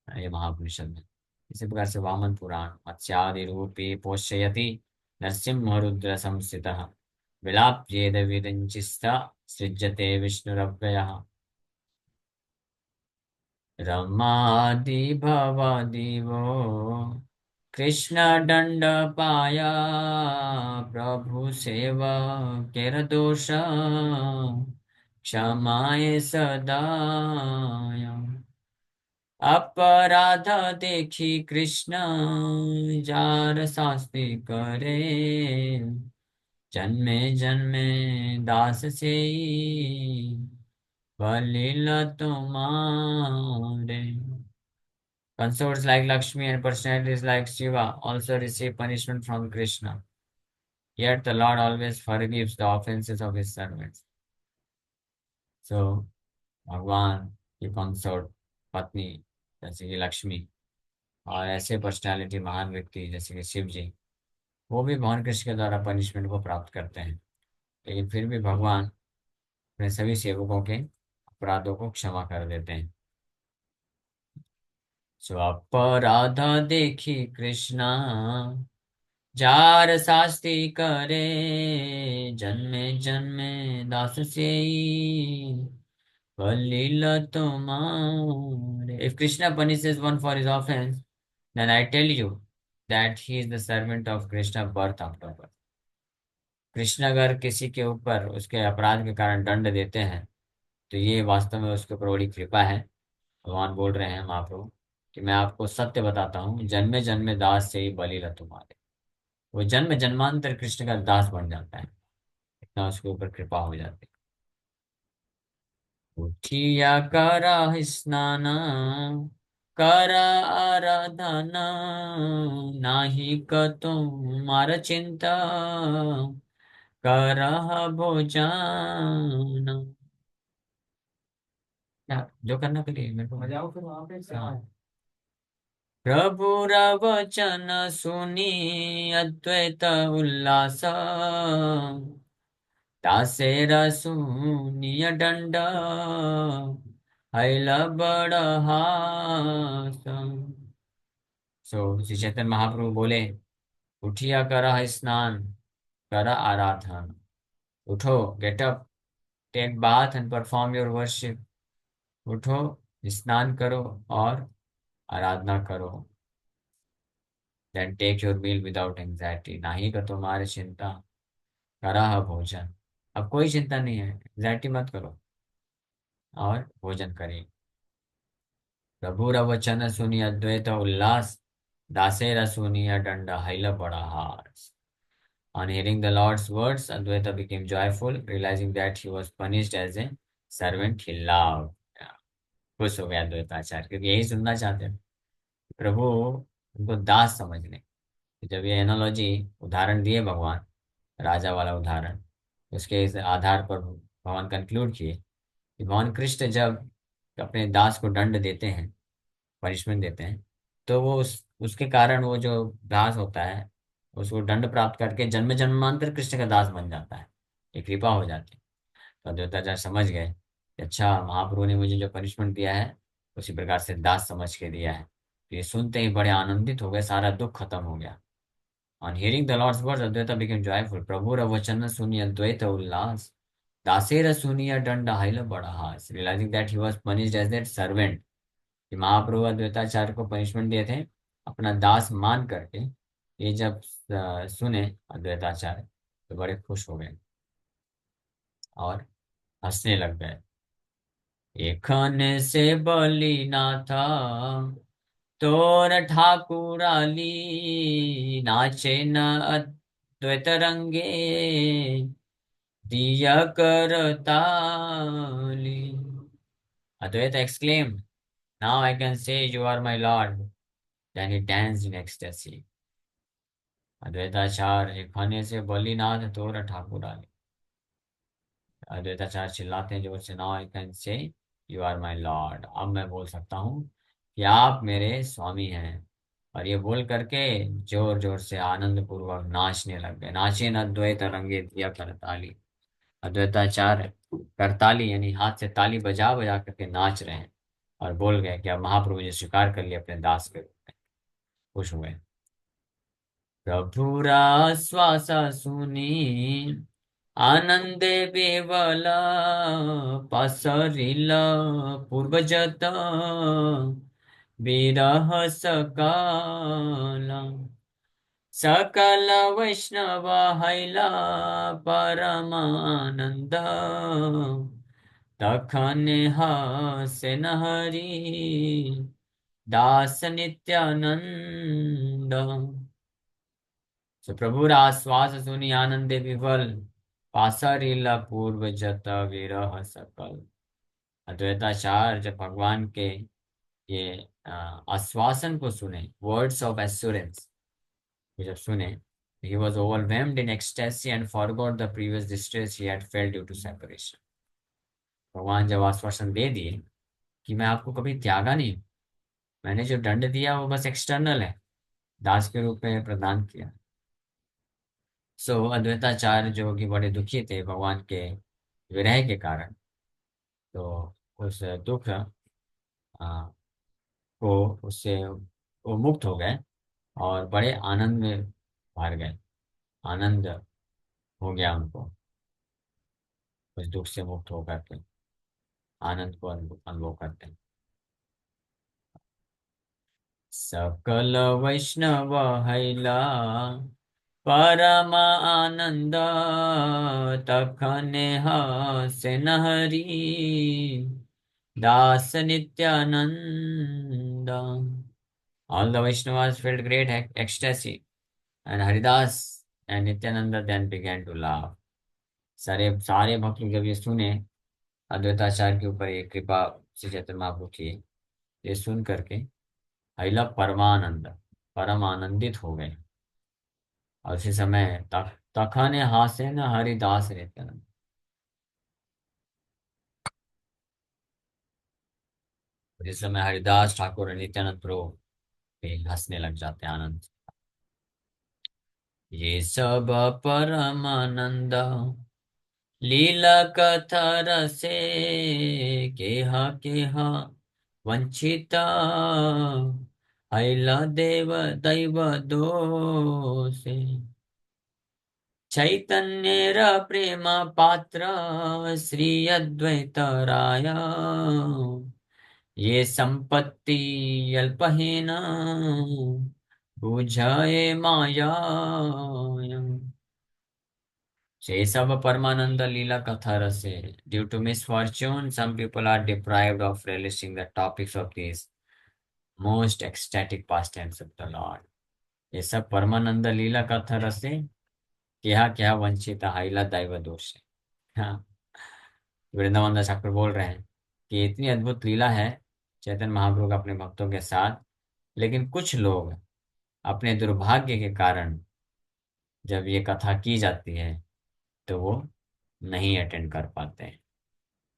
हैं, ये महाउपनिषद में। इसी प्रकार से वामन पुराण, मत्स्यादि रूपी पोष्यति नरसिंह रुद्र संस्थितः, विलाप्येद विरञ्चिस्ता सृज्यते विष्णुरव्ययः। रमादि भवादिवो कृष्ण दंड पाया, प्रभु सेवा केर दोष क्षमाए सदाय। अपराध देखी कृष्ण जार शास्ति करे, जन्मे जन्मे दास से बलिल तुम्हारे। Consorts like Lakshmi and personalities like Shiva also receive punishment from Krishna. Yet the Lord always forgives the offenses of his servants. So, भगवान की कंसोर्ट पत्नी जैसे कि लक्ष्मी, और ऐसे पर्सनालिटी महान व्यक्ति जैसे कि शिव जी, वो भी भगवान कृष्ण के द्वारा पनिशमेंट को प्राप्त करते हैं, लेकिन फिर भी भगवान अपने सभी सेवकों के अपराधों को क्षमा कर देते हैं। सो अपराध देखी कृष्णा जार शास्ति करे, जन्मे जन्मे दास से बलिल तुम्हारे। If Krishna punishes one for his offense, then I tell you that he is the servant of Krishna birth after birth. Krishna अगर किसी के ऊपर उसके अपराध के कारण दंड देते हैं, तो ये वास्तव में उसके ऊपर बड़ी कृपा है। भगवान बोल रहे हैं महाप्रभु कि मैं आपको सत्य बताता हूँ, जन्मे जन्मे दास से ही बलिल तुम्हारे। वो जन्म जन्मांतर कृष्ण का दास बन जाता है, इतना उसके ऊपर कृपा हो जाती है। उठिया करा स्नान कर आराधना, नाही क तुम्हार चिंता करह भोजन। जो करना करिए, मेरे को बजाओ फिर वहां पे। हाँ। प्रभु वचन सुनी अद्वैत उल्लास, तासे रसूनिय दंड हैल बड़ हास। श्री चैतन्य महाप्रभु बोले, उठिया कर स्नान, कर आराधन। उठो, get up, take bath and perform your worship. उठो, स्नान करो और आराधना करो। Then take your meal without anxiety, नाही का तुम्हारी चिंता, कराह भोजन। अब कोई चिंता नहीं है, एंग्जाइटी मत करो और भोजन करिए। प्रभुर वचन सुनी अद्वैत उल्लास, दासेर सुनिया दंड हैल बड़ा हास। On hearing the Lord's words, Advaita became joyful, realizing that he was punished as a servant he loved. खुश हो गया अद्वैताचार्य, क्योंकि यही सुनना चाहते हैं। प्रभु उनको दास समझ लें। जब ये एनालॉजी उदाहरण दिए भगवान, राजा वाला उदाहरण, उसके इस आधार पर भगवान कंक्लूड किए कि भगवान कृष्ण जब अपने दास को दंड देते हैं, पनिशमेंट देते हैं, तो वो उसके कारण वो जो दास होता है, उसको दंड प्राप्त करके जन्म जन्मांतर कृष्ण का दास बन जाता है। ये कृपा हो जाती है। तो अद्वैताचार्य समझ गए कि अच्छा, महाप्रभु ने मुझे जो पनिशमेंट दिया है उसी प्रकार से दास समझ के दिया है। तो ये सुनते ही बड़े आनंदित हो गए, सारा दुख खत्म हो गया। On hearing the Lord's words, Advaita became joyful. प्रभु वचन सुनी अद्वैत उल्लास, दासेर सुनिया दंड हाइल बड़ा हास। Realizing that he was punished as that servant, कि महाप्रभु अद्वैताचार्य को पनिशमेंट दिए थे अपना दास मान करके, ये जब सुने अद्वैताचार्य तो बड़े खुश हो गए और हंसने लग गए। एखन से बली ना था, तोर ठाकुराली, नाचे न अद्वैत रंगे, दिया कर ताली। Advaita exclaimed, now I can say you are my Lord. Then he danced in ecstasy. Advaitacharya खाने से बलिनाथ तोर ठाकुराली। अद्वैताचार्य चिल्लाते हैं जोर से, now I can say you are my lord. अब मैं बोल सकता हूँ कि आप मेरे स्वामी हैं। और ये बोल करके जोर जोर से आनंद पूर्वक नाचने लग गए। नाचे न अद्वैत रंगे दिया करताली। अद्वैताचार्य करताली यानी हाथ से ताली बजा बजा करके नाच रहे हैं और बोल गए कि अब महाप्रभु जी स्वीकार कर लिए अपने दास के रूप में। खुश हुए। प्रभुरा श्वास सुनी आनंदे बेवला, पसरिल पूर्वजत विरह सकाला। सकल वैष्णव हैला परमानंद, तखने हसे हरि दास नित्यानंद। सो प्रभुर आश्वास सुनी आनंदे विवल, पासरिला पूर्व जत विरह सकल। अद्वैताचार्य जब भगवान के ये आश्वासन को सुने, वर्ड्स ऑफ एश्योरेंस जब सुने, he was overwhelmed in ecstasy and forgot the previous distress he had felt due to separation. भगवान जब आश्वासन दे दिए कि मैं आपको कभी त्यागा नहीं, मैंने जो दंड दिया वो बस एक्सटर्नल है, दास के रूप में प्रदान किया। सो अद्वैताचार्य जो कि बड़े दुखी थे भगवान के विरह के कारण, तो उस दुख को उससे वो मुक्त हो गए और बड़े आनंद में भर गए। आनंद हो गया उनको उस दुख से मुक्त होकर के, आनंद को अनुभव करते हैं। सकल वैष्णव हैला परम आनंद, तखने हसे हरि दास Nityanand. All the Vaishnavas felt great ecstasy, and Haridas and Nityananda then began to laugh. सारे सारे भक्त लोग जब ये सुने अद्वैताचार्य के ऊपर ये कृपा श्री चैतन्य महाप्रभु की, ये सुन करके हैला परमानंद, परम आनंदित हो गए। और उसी समय तखने हासे न हरिदास नित्यानंद, जिस समय हरिदास ठाकुर और नित्यानंद प्रभु भी हंसने लग जाते हैं आनंद। ये सब परमानंद लीला कथा रसे, केहा केहा वंचिता, ऐला देव दैव दोषे चैतन्येर प्रेम पात्र श्री अद्वैत राय ये संपत्ति अल्पहीन बुझाए माया शेषव परमानंद लीला कथा रसे due to misfortune some people are deprived of relishing the topics of these most ecstatic pastimes of the Lord. ये सब परमानंद लीला कथा रसे क्या क्या वंचित हाइला दैव दोष है। हाँ, वृंदावन दास ठाकुर बोल रहे हैं कि इतनी अद्भुत लीला है चैतन्य महाप्रभु का अपने भक्तों के साथ, लेकिन कुछ लोग अपने दुर्भाग्य के कारण जब ये कथा की जाती है तो वो नहीं अटेंड कर पाते हैं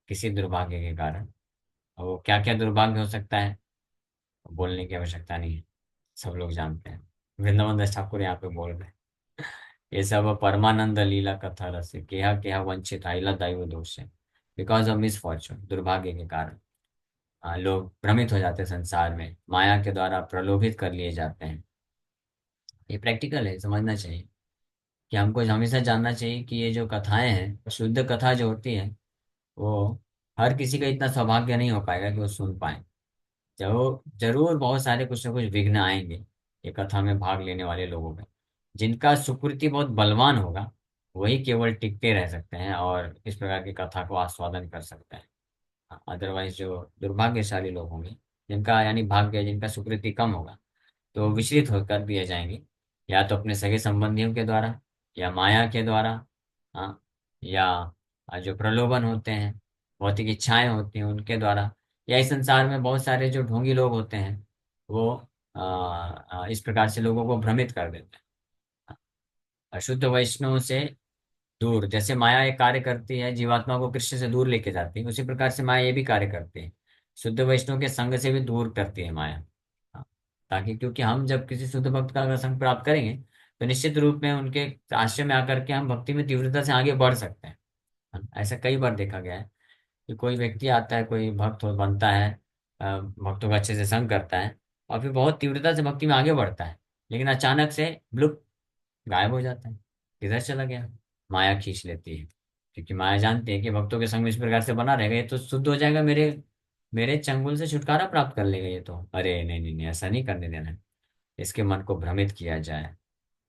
किसी दुर्भाग्य के कारण। और वो क्या क्या दुर्भाग्य हो सकता है बोलने की आवश्यकता नहीं है, सब लोग जानते हैं। वृंदावन दास ठाकुर यहाँ पे बोल रहे हैं ये सब परमानंद लीला कथा रस केहा वंचित आइला दैव दोष है। बिकॉज ऑफ मिस फॉर्चून, दुर्भाग्य के कारण लोग भ्रमित हो जाते हैं, संसार में माया के द्वारा प्रलोभित कर लिए जाते हैं। ये प्रैक्टिकल है, समझना चाहिए कि हमको हमेशा जानना चाहिए कि ये जो कथाएं हैं, शुद्ध कथा जो होती है वो हर किसी का इतना सौभाग्य नहीं हो पाएगा कि वो सुन पाए। जरूर जरूर बहुत सारे कुछ ना कुछ विघ्न आएंगे ये कथा में भाग लेने वाले लोगों में। जिनका सुकृति बहुत बलवान होगा वही केवल टिकते रह सकते हैं और इस प्रकार की कथा को आस्वादन कर सकते हैं। अदरवाइज जो दुर्भाग्यशाली लोग होंगे, जिनका यानी भाग्य, जिनका सुकृति कम होगा, तो विचलित होकर दिए जाएंगे, या तो अपने सगे संबंधियों के द्वारा या माया के द्वारा। हाँ, या जो प्रलोभन होते हैं, भौतिक इच्छाएं होती हैं उनके द्वारा, या इस संसार में बहुत सारे जो ढोंगी लोग होते हैं वो इस प्रकार से लोगों को भ्रमित कर देते हैं। अशुद्ध वैष्णव से दूर जैसे माया एक कार्य करती है, जीवात्मा को कृष्ण से दूर लेके जाती है, उसी प्रकार से माया ये भी कार्य करती है, शुद्ध वैष्णव के संग से भी दूर करती है माया। हाँ, ताकि क्योंकि हम जब किसी शुद्ध भक्त का अगर संग प्राप्त करेंगे तो निश्चित रूप में उनके आश्रय में आकर के हम भक्ति में तीव्रता से आगे बढ़ सकते हैं। ऐसा कई बार देखा गया है कि कोई व्यक्ति आता है, कोई भक्त बनता है, भक्तों का अच्छे से संग करता है और फिर बहुत तीव्रता से भक्ति में आगे बढ़ता है, लेकिन अचानक से ब्लुप गायब हो जाता है। किधर चला गया? माया खींच लेती है, क्योंकि माया जानती है कि भक्तों के संग में इस प्रकार से बना रहेगा ये तो शुद्ध हो जाएगा, मेरे मेरे चंगुल से छुटकारा प्राप्त कर लेगा ये तो। अरे नहीं नहीं नहीं, ऐसा नहीं करने देना है। इसके मन को भ्रमित किया जाए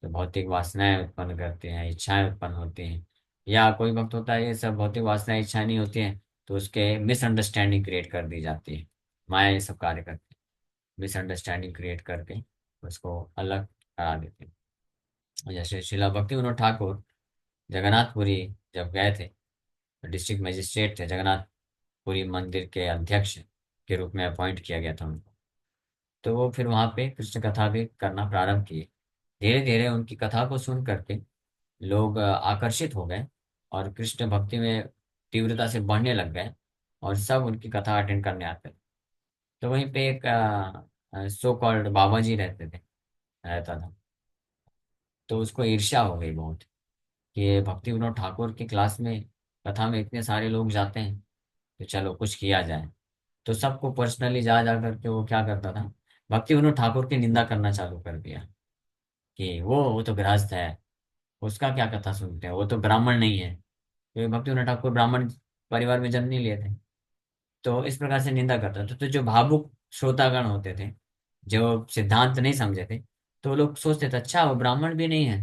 तो भौतिक वासनाएं उत्पन्न करते हैं, इच्छाएं उत्पन्न होती हैं। या कोई वक्त होता है ये सब भौतिक वासनाएं इच्छाएं नहीं होती हैं तो उसके मिसअंडरस्टैंडिंग क्रिएट कर दी जाती है। माया ये सब कार्य करती है, मिसअंडरस्टैंडिंग क्रिएट करके उसको अलग करा देते हैं। जैसे शिला भक्ति विनोद ठाकुर जगन्नाथपुरी जब गए थे, डिस्ट्रिक्ट मजिस्ट्रेट थे, जगन्नाथपुरी मंदिर के अध्यक्ष के रूप में अपॉइंट किया गया था उनको। तो वो फिर वहाँ पे कृष्ण कथा भी करना प्रारंभ किए। धीरे धीरे उनकी कथा को सुन करके लोग आकर्षित हो गए और कृष्ण भक्ति में तीव्रता से बढ़ने लग गए और सब उनकी कथा अटेंड करने आते थे। तो वहीं पे एक सो कॉल्ड बाबा जी रहता था। तो उसको ईर्ष्या हो गई बहुत कि ये भक्ति विनोद ठाकुर की क्लास में, कथा में इतने सारे लोग जाते हैं, तो चलो कुछ किया जाए। तो सबको पर्सनली जा जा करके वो क्या करता था, भक्ति विनोद ठाकुर की निंदा करना चालू कर दिया कि वो तो गृहस्थ है, उसका क्या कथा सुनते हैं, वो तो ब्राह्मण नहीं है, क्योंकि भक्ति विनोद ठाकुर ब्राह्मण परिवार में जन्म नहीं लिए थे। तो इस प्रकार से निंदा करता था। तो जो भावुक श्रोतागण होते थे, जो सिद्धांत नहीं समझे थे, तो वो लोग सोचते थे अच्छा वो ब्राह्मण भी नहीं है,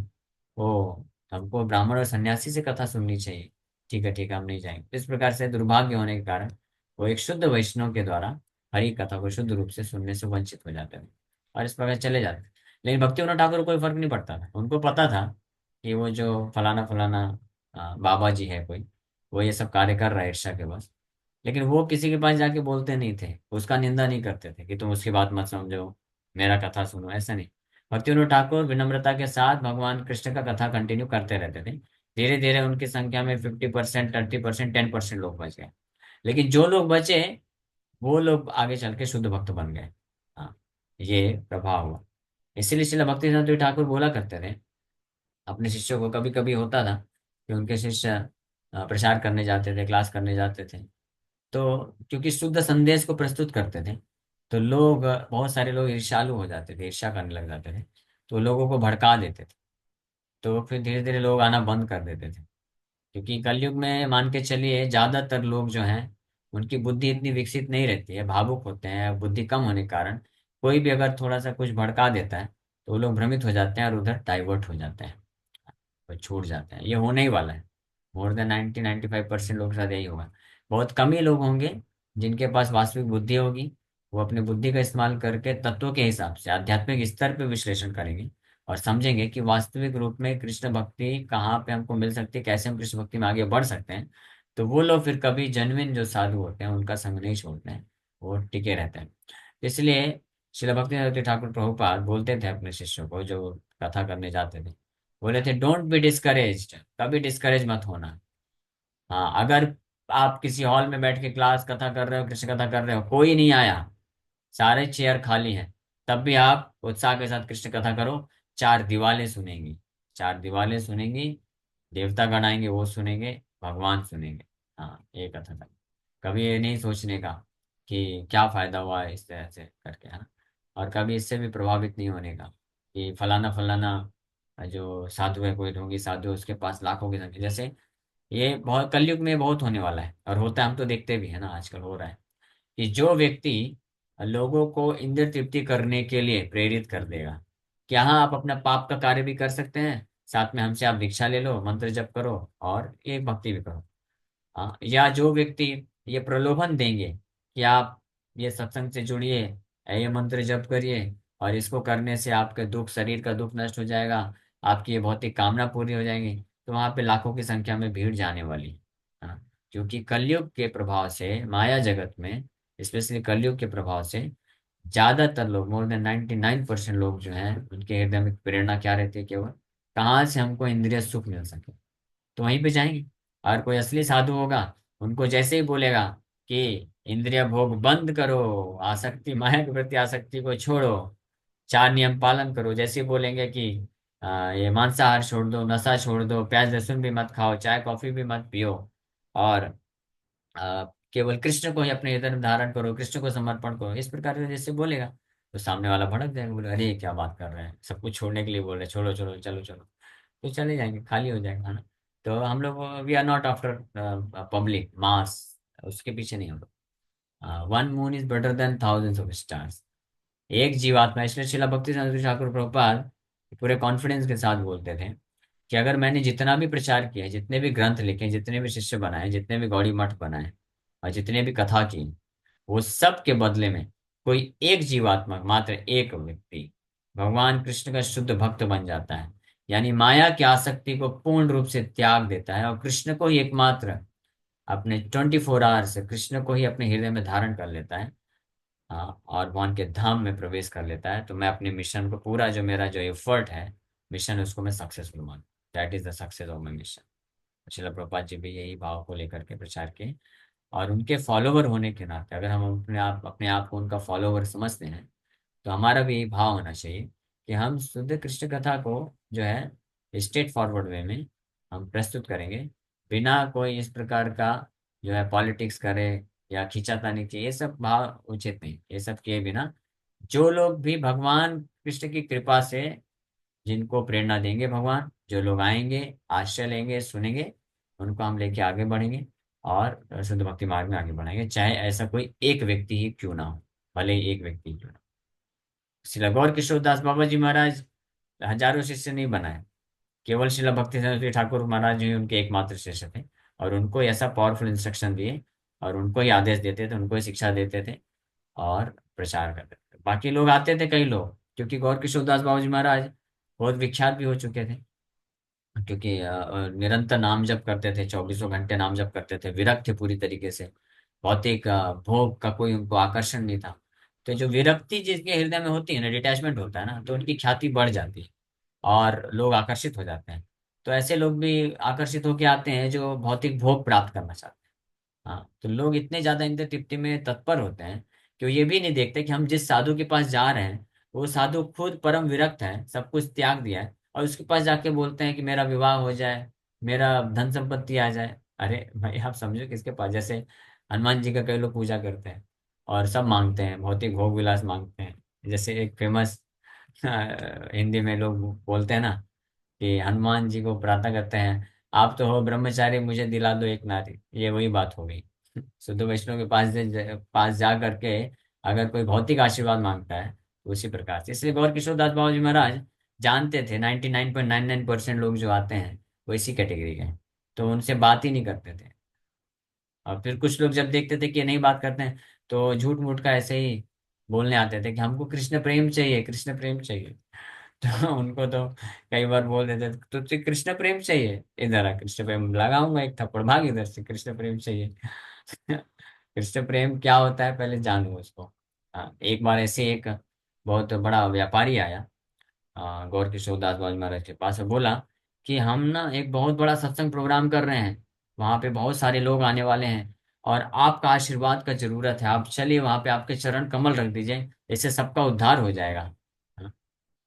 वो हमको ब्राह्मण और सन्यासी से कथा सुननी चाहिए, ठीक है हम नहीं जाएंगे। इस प्रकार से दुर्भाग्य होने के कारण वो एक शुद्ध वैष्णव के द्वारा हरि कथा को शुद्ध रूप से सुनने से वंचित हो जाते थे और इस प्रकार चले जाते थे। लेकिन भक्ति विनोद ठाकुर को कोई फर्क नहीं पड़ता था, उनको पता था कि वो जो फलाना फलाना बाबा जी है कोई, वो ये सब कार्य कर रहा है ईर्ष्या के बस। लेकिन वो किसी के पास जाके बोलते नहीं थे, उसका निंदा नहीं करते थे कि तुम उसकी बात मत समझो, मेरा कथा सुनो, ऐसा नहीं। भक्ति विनोद ठाकुर विनम्रता के साथ भगवान कृष्ण का कथा कंटिन्यू करते रहते थे। धीरे धीरे उनकी संख्या में 50%, 30%, 10% लोग बच गए। लेकिन जो लोग बचे वो लोग आगे चल के शुद्ध भक्त बन गए। हाँ, ये प्रभाव हुआ। इसीलिए श्रील भक्ति सिद्धांत ठाकुर बोला करते थे अपने शिष्यों को, कभी कभी होता था कि उनके शिष्य प्रचार करने जाते थे, क्लास करने जाते थे, तो क्योंकि शुद्ध संदेश को प्रस्तुत करते थे, तो लोग, बहुत सारे लोग ईर्ष्यालु हो जाते थे, ईर्ष्या करने लग जाते थे, तो लोगों को भड़का देते थे। तो फिर धीरे धीरे लोग आना बंद कर देते थे। क्योंकि कलयुग में मान के चलिए ज्यादातर लोग जो हैं, उनकी बुद्धि इतनी विकसित नहीं रहती है, भावुक होते हैं, बुद्धि कम होने के कारण कोई भी अगर थोड़ा सा कुछ भड़का देता है तो वो लोग भ्रमित हो जाते हैं और उधर डाइवर्ट हो जाते हैं, और छूट जाते हैं। ये होने ही वाला है। मोर देन 90-95% लोग के साथ यही होगा। बहुत कम ही लोग होंगे जिनके पास वास्तविक बुद्धि होगी। वो अपनी बुद्धि का इस्तेमाल करके तत्वों के हिसाब से आध्यात्मिक स्तर पे विश्लेषण करेंगे और समझेंगे कि वास्तविक रूप में कृष्ण भक्ति कहाँ पे हमको मिल सकती है, कैसे हम कृष्ण भक्ति में आगे बढ़ सकते हैं। तो वो लोग फिर कभी जेन्युइन जो साधु होते हैं उनका संग नहीं छोड़ते हैं, वो टिके रहते हैं। इसलिए श्रील भक्ति ठाकुर प्रभुपाद बोलते थे अपने शिष्यों को जो कथा करने जाते थे, बोले थे डोंट बी डिस्करेज्ड, कभी डिस्करेज मत होना। हाँ, अगर आप किसी हॉल में बैठ के क्लास कथा कर रहे हो, कृष्ण कथा कर रहे हो, कोई नहीं आया, सारे चेयर खाली हैं, तब भी आप उत्साह के साथ कृष्ण कथा करो। चार दीवारें सुनेंगी, चार दीवारें सुनेंगी, देवता गण आएंगे वो सुनेंगे, भगवान सुनेंगे। हाँ, ये कथा था। कभी ये नहीं सोचने का कि क्या फायदा हुआ है इस तरह से करके, है ना। और कभी इससे भी प्रभावित नहीं होने का कि फलाना फलाना जो साधु है, कोई ढोंगी साधु है, उसके पास लाखों की संख्या, जैसे ये बहुत कलयुग में बहुत होने वाला है और होता है, हम तो देखते भी है ना, आजकल हो रहा है कि जो व्यक्ति लोगों को इंद्र तृप्ति करने के लिए प्रेरित कर देगा कि हाँ आप अपना पाप का कार्य भी कर सकते हैं, साथ में हमसे आप दीक्षा ले लो, मंत्र जप करो और ये भक्ति भी करो। हाँ, या जो व्यक्ति ये प्रलोभन देंगे कि आप ये सत्संग से जुड़िए, ये मंत्र जप करिए, और इसको करने से आपके दुख, शरीर का दुख नष्ट हो जाएगा, आपकी ये भौतिक कामना पूरी हो जाएगी, तो वहां पे लाखों की संख्या में भीड़ जाने वाली है ना। क्योंकि कलयुग के प्रभाव से माया जगत में, स्पेशली कलयुग के प्रभाव से, ज्यादातर लोग, मोर देन 99% लोग जो हैं, उनके हृदय में प्रेरणा क्या रहती है, केवल कहाँ से हमको इंद्रिय सुख मिल सके, तो वहीं पे जाएंगे। और कोई असली साधु होगा, उनको जैसे ही बोलेगा कि इंद्रिय भोग बंद करो, आसक्ति, माया के प्रति आसक्ति को छोड़ो, चार नियम पालन करो, जैसे ही बोलेंगे कि ये मांसाहार छोड़ दो, नशा छोड़ दो, प्याज लहसुन भी मत खाओ, चाय कॉफी भी मत पियो, और केवल कृष्ण को ही अपने हृदय में धारण करो, कृष्ण को समर्पण करो, इस प्रकार से जैसे बोलेगा, तो सामने वाला भड़क जाएगा, बोले अरे क्या बात कर रहे हैं, सब कुछ छोड़ने के लिए बोल रहे हैं, छोड़ो छोड़ो चलो चलो, तो चले जाएंगे, खाली हो जाएगा, है ना। तो हम लोग, we are not after public mass, उसके पीछे नहीं हम लोग। One moon is better than thousands of stars. एक जीवात्मा, इसलिए शिला भक्ति सिद्धांत ठाकुर प्रभुपाद पूरे कॉन्फिडेंस के साथ बोलते थे कि अगर मैंने जितना भी प्रचार किया है, जितने भी ग्रंथ लिखे, जितने भी शिष्य बनाए, जितने भी गौड़ी मठ बनाए, और जितने भी कथा की, वो सब के बदले में कोई एक जीवात्मा, मात्र एक व्यक्ति भगवान कृष्ण का शुद्ध भक्त बन जाता है, यानी माया की आसक्ति को पूर्ण रूप से त्याग देता है और कृष्ण को ही एकमात्र अपने 24 आवर्स कृष्ण को ही अपने हृदय में धारण कर लेता है, हाँ, और भगवान के धाम में प्रवेश कर लेता है, तो मैं अपने मिशन को, पूरा जो मेरा जो एफर्ट है, मिशन, उसको मैं सक्सेसफुल मानूं। That is the success of my mission. Srila Prabhupada ji भी यही भाव को लेकर के प्रचार किए। और उनके फॉलोवर होने के नाते, अगर हम अपने आप को उनका फॉलोवर समझते हैं, तो हमारा भी यही भाव होना चाहिए कि हम शुद्ध कृष्ण कथा को जो है स्ट्रेट फॉरवर्ड वे में हम प्रस्तुत करेंगे, बिना कोई इस प्रकार का जो है पॉलिटिक्स करे या खींचातानी चाहिए, ये सब भाव उचित नहीं, ये सब किए बिना जो लोग भी भगवान कृष्ण की कृपा से, जिनको प्रेरणा देंगे भगवान, जो लोग आएंगे, आश्रय लेंगे, सुनेंगे, उनको हम लेके आगे बढ़ेंगे और शुद्ध भक्ति मार्ग में आगे बढ़ाएंगे, चाहे ऐसा कोई एक व्यक्ति ही क्यों ना हो, भले ही एक व्यक्ति क्यों ना हो। श्रील गौर किशोरदास बाबा जी महाराज हजारों शिष्य नहीं बनाए, केवल श्रील भक्ति सरस्वती ठाकुर महाराज ही उनके एकमात्र शिष्य थे, और उनको ऐसा पावरफुल इंस्ट्रक्शन दिए, और उनको ही आदेश देते थे, उनको ही शिक्षा देते थे और प्रचार करते थे। बाकी लोग आते थे, कई लोग, क्योंकि गौर किशोरदास बाबा जी महाराज बहुत विख्यात भी हो चुके थे, क्योंकि निरंतर नाम जप करते थे, 24 घंटे नाम जप करते थे, विरक्त थे पूरी तरीके से, भौतिक भोग का कोई उनको आकर्षण नहीं था। तो जो विरक्ति जिसके हृदय में होती है ना, डिटैचमेंट होता है ना, तो उनकी ख्याति बढ़ जाती है और लोग आकर्षित हो जाते हैं। तो ऐसे लोग भी आकर्षित होकर आते हैं जो भौतिक भोग प्राप्त करना चाहते हैं। हाँ, तो लोग इतने ज्यादा इंद्र तृप्ति में तत्पर होते हैं कि वो ये भी नहीं देखते कि हम जिस साधु के पास जा रहे हैं, वो साधु खुद परम विरक्त है, सब कुछ त्याग दिया है, और उसके पास जाके बोलते हैं कि मेरा विवाह हो जाए, मेरा धन संपत्ति आ जाए। अरे भाई, आप समझो किसके पास, जैसे हनुमान जी का कई लोग पूजा करते हैं, और सब मांगते हैं, भौतिक भोग विलास मांगते हैं। जैसे एक फेमस हिंदी में लोग बोलते हैं ना कि हनुमान जी को प्रार्थना करते हैं, आप तो हो ब्रह्मचारी, मुझे दिला दो एक नारी। ये वही बात हो गई। शुद्ध वैष्णव के पास जा करके अगर कोई भौतिक आशीर्वाद मांगता है तो उसी प्रकार से। इसलिए गौर किशोर दास बाबा जी महाराज जानते थे 99.99% लोग जो आते हैं वो इसी कैटेगरी के हैं, तो उनसे बात ही नहीं करते थे। और फिर कुछ लोग जब देखते थे कि ये नहीं बात करते हैं, तो झूठ मूठ का ऐसे ही बोलने आते थे कि हमको कृष्ण प्रेम चाहिए, कृष्ण प्रेम चाहिए। तो उनको तो कई बार बोल देते थे, तुझे कृष्ण प्रेम चाहिए, इधर आ कृष्ण प्रेम लगाऊंगा एक थप्पड़, भाग इधर से, कृष्ण प्रेम चाहिए। कृष्ण प्रेम क्या होता है पहले जानू उसको। हाँ, एक बार ऐसे एक बहुत बड़ा व्यापारी आया गौर किशोर दास बाबा महाराज के पास और बोला कि हम ना एक बहुत बड़ा सत्संग प्रोग्राम कर रहे हैं, वहां पे बहुत सारे लोग आने वाले हैं और आपका आशीर्वाद का जरूरत है, आप चलिए वहां पे, आपके चरण कमल रख दीजिए, इससे सबका उद्धार हो जाएगा। हाँ,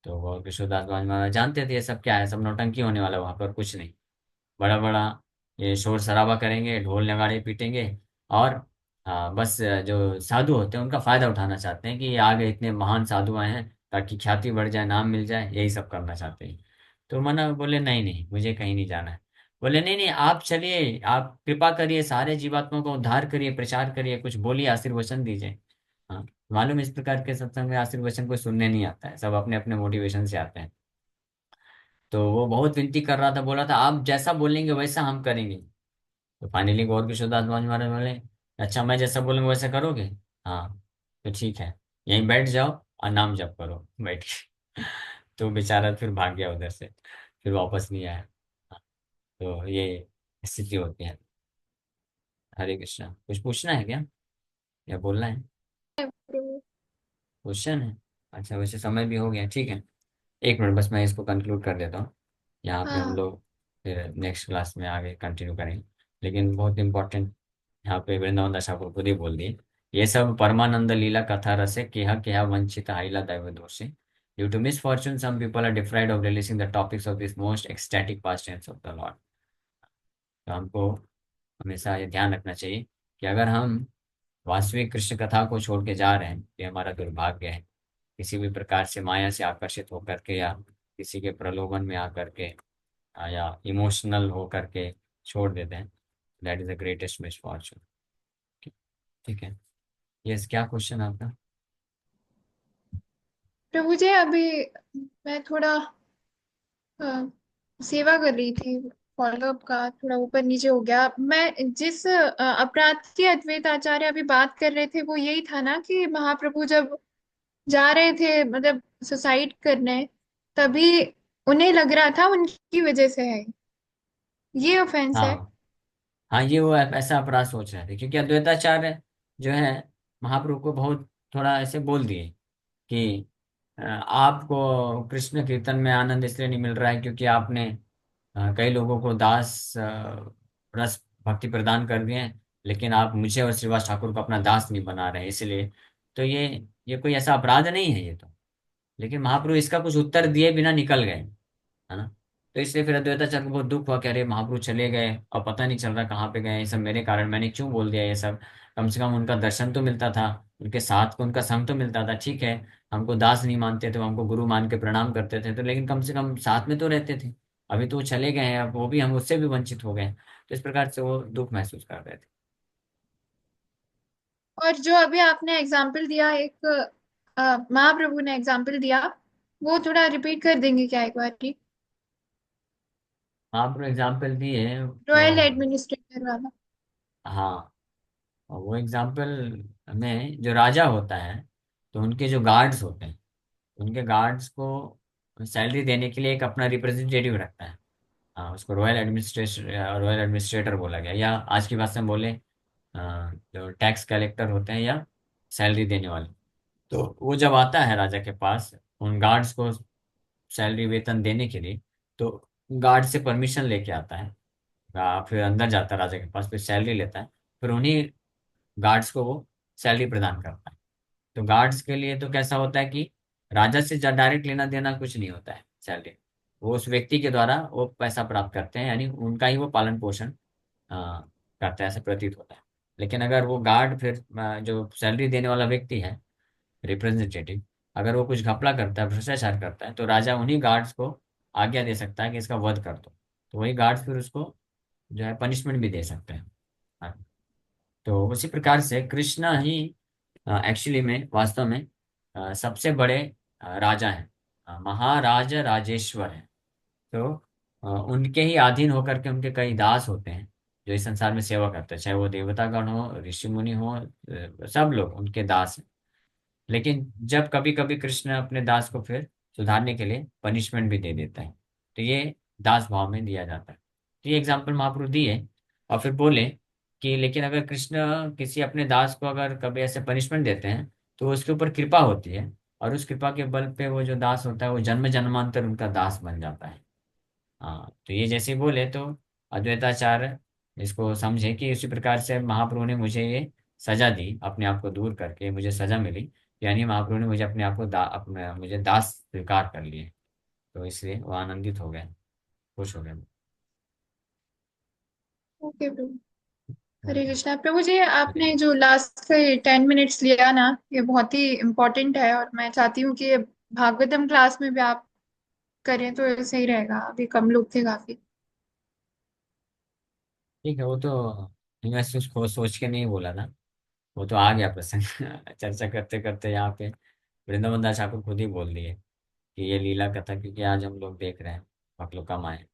तो गौर किशोर दास बाबा महाराज जानते थे ये सब क्या है, सब नौटंकी होने वाला वहां पर, कुछ नहीं। बड़ा बड़ा ये शोर शराबा करेंगे, ढोल नगाड़े पीटेंगे और बस जो साधु होते हैं उनका फायदा उठाना चाहते हैं कि ये आगे इतने महान साधु आए हैं, ताकि ख्याति बढ़ जाए, नाम मिल जाए, यही सब करना चाहते हैं। तो मना बोले नहीं नहीं, मुझे कहीं नहीं जाना है। बोले नहीं नहीं, आप चलिए, आप कृपा करिए, सारे जीवात्माओं का उद्धार करिए, प्रचार करिए, कुछ बोलिए, आशीर्वचन दीजिए। हाँ, मालूम इस प्रकार के सत्संग में आशीर्वचन कोई सुनने नहीं आता है, सब अपने अपने मोटिवेशन से आते हैं। तो वो बहुत विनती कर रहा था, बोला था आप जैसा बोलेंगे वैसा हम करेंगे। तो फाइनली गौर किशोर दास महाराज बोले, अच्छा मैं जैसा बोलूंगा वैसा करोगे? हाँ, तो ठीक है, यहीं बैठ जाओ और नाम जप करो, बैठ के। तो बेचारा फिर भाग गया उधर से, फिर वापस नहीं आया। हाँ, तो ये स्थिति होती है। हरे कृष्णा, कुछ पूछना है क्या या बोलना है? प्रभु। क्वेश्चन है? अच्छा, वैसे समय भी हो गया, ठीक है। एक मिनट बस, मैं इसको कंक्लूड कर देता हूँ। यहाँ पे हम हाँ। लोग फिर नेक्स्ट क्लास में आगे कंटिन्यू करेंगे। लेकिन बहुत इंपॉर्टेंट यहाँ पे वृंदावन दास ठाकुर खुद ही बोल दिए, ये सब परमानंद लीला कथा रसे केहा केहा वंचित हाइला दैव दोषे, due to misfortune some people are deprived of relishing the topics of this most ecstatic pastimes of the lord. तो हमको हमेशा ये ध्यान रखना चाहिए कि अगर हम वास्तविक कृष्ण कथा को छोड़ के जा रहे हैं, ये हमारा दुर्भाग्य है। किसी भी प्रकार से माया से आकर्षित होकर के या किसी के प्रलोभन में आकर के या इमोशनल होकर के छोड़ देते हैं, that is the greatest misfortune. ठीक है। यस, क्या क्वेश्चन आपका? प्रभु जी अभी मैं थोड़ा अ, सेवा कर रही थी, फॉलोअप का थोड़ा ऊपर नीचे हो गया। मैं जिस अपराध की अद्वैत आचार्य अभी बात कर रहे थे वो यही था ना कि महाप्रभु जब जा रहे थे मतलब सुसाइड करने, तभी उन्हें लग रहा था उनकी वजह से है, ये ऑफेंस है। हाँ हाँ, ये वो ऐसा अपराध सोच रहे थे, क्योंकि अद्वैताचार्य जो है महाप्रभु को बहुत थोड़ा ऐसे बोल दिए कि आपको कृष्ण कीर्तन में आनंद इसलिए नहीं मिल रहा है क्योंकि आपने कई लोगों को दास रस भक्ति प्रदान कर दिए हैं, लेकिन आप मुझे और श्रीवास ठाकुर को अपना दास नहीं बना रहे हैं, इसलिए। तो ये कोई ऐसा अपराध नहीं है ये तो। लेकिन महाप्रभु इसका कुछ उत्तर दिए बिना निकल गए, है ना। तो इसलिए फिर अद्वैताचार्य को बहुत दुख हुआ कि अरे महाप्रभु चले गए और पता नहीं चल रहा कहाँ पे गए, ये सब मेरे कारण, मैंने क्यों बोल दिया ये सब। कम से कम उनका दर्शन तो मिलता था, उनके साथ को उनका संग तो मिलता था, ठीक है। हमको दास नहीं मानते थे, वो हमको गुरु मान के प्रणाम करते थे, तो लेकिन कम से कम साथ में तो रहते थे। अभी तो वो चले गए हैं, अब वो भी, हम उससे भी वंचित हो गए। तो इस प्रकार से वो दुख महसूस कर रहे थे। और जो अभी आपने एग्जाम्पल दिया एक महाप्रभु ने एग्जाम्पल दिया, वो थोड़ा रिपीट कर देंगे क्या एक बार की? महाप्रभु एग्जाम्पल दिए वो। रॉयल एडमिनिस्ट्रेटर वाला। हाँ, और वो एग्जाम्पल में जो राजा होता है, तो उनके जो गार्ड्स होते हैं, उनके गार्ड्स को सैलरी देने के लिए एक अपना रिप्रेजेंटेटिव रखता है। हाँ, उसको रॉयल एडमिनिस्ट्रेटर बोला गया, या आज की भाषा में बोले जो टैक्स कलेक्टर होते हैं या सैलरी देने वाले। तो वो जब आता है राजा के पास उन गार्ड्स को सैलरी वेतन देने के लिए, तो गार्ड से परमिशन लेके आता है। फिर अंदर जाता है राजा के पास, फिर सैलरी लेता है, फिर उन्हीं गार्ड्स को वो सैलरी प्रदान करता है। तो गार्ड्स के लिए तो कैसा होता है कि राजा से डायरेक्ट लेना देना कुछ नहीं होता है सैलरी, वो उस व्यक्ति के द्वारा वो पैसा प्राप्त करते हैं, यानी उनका ही वो पालन पोषण करते हैं, ऐसा प्रतीत होता है। लेकिन अगर वो गार्ड फिर जो सैलरी देने वाला व्यक्ति है, रिप्रेजेंटेटिव, अगर वो कुछ घपला करता है, भ्रष्टाचार करता है, तो राजा उन्हीं गार्ड्स को आज्ञा दे सकता है कि इसका वध कर दो। तो वही गार्ड्स फिर उसको जो है पनिशमेंट भी दे सकते हैं। हाँ। तो उसी प्रकार से कृष्ण ही एक्चुअली में, वास्तव में सबसे बड़े राजा हैं, महाराज राजेश्वर हैं। तो उनके ही अधीन होकर के उनके कई दास होते हैं जो इस संसार में सेवा करते हैं, चाहे वो देवतागण हो, ऋषि मुनि हो, सब लोग उनके दास हैं। लेकिन जब कभी कभी कृष्ण अपने दास को फिर सुधारने के लिए पनिशमेंट भी दे देता है, तो ये दास भाव में दिया जाता है। तो ये एग्जाम्पल महाप्रभु दिए, और फिर बोले कि लेकिन अगर कृष्ण किसी अपने दास को अगर कभी ऐसे पनिशमेंट देते हैं, तो उसके ऊपर कृपा होती है, और उस कृपा के बल पे वो जो दास होता है वो जन्म जन्मांतर उनका दास बन जाता है। हाँ, तो ये जैसे बोले तो अद्वैताचार्य इसको समझे कि उसी प्रकार से महाप्रभु ने मुझे ये सजा दी, अपने आप को दूर करके मुझे सजा मिली, यानी महाप्रभु ने मुझे अपने आप को अपने मुझे दास स्वीकार कर लिए। तो इसलिए वो आनंदित हो गए, खुश हो गए। ओके प्रभु। हरे हम्म। कृष्णा प्रभु जी, हरे आपने जो लास्ट के 10 मिनट्स लिया ना, ये बहुत ही इम्पोर्टेंट है, और मैं चाहती हूँ कि ये भागवतम क्लास में भी आप करें तो सही रहेगा। अभी कम लोग थे काफी। ठीक है, वो तो मैं उसको सोच के नहीं बोला था, वो तो आ गया प्रसंग चर्चा करते करते यहाँ पे वृंदावन दास ठाकुर खुद ही बोल दिए कि ये लीला कथा, क्योंकि आज हम लोग देख रहे हैं बहुत लोग कम आए।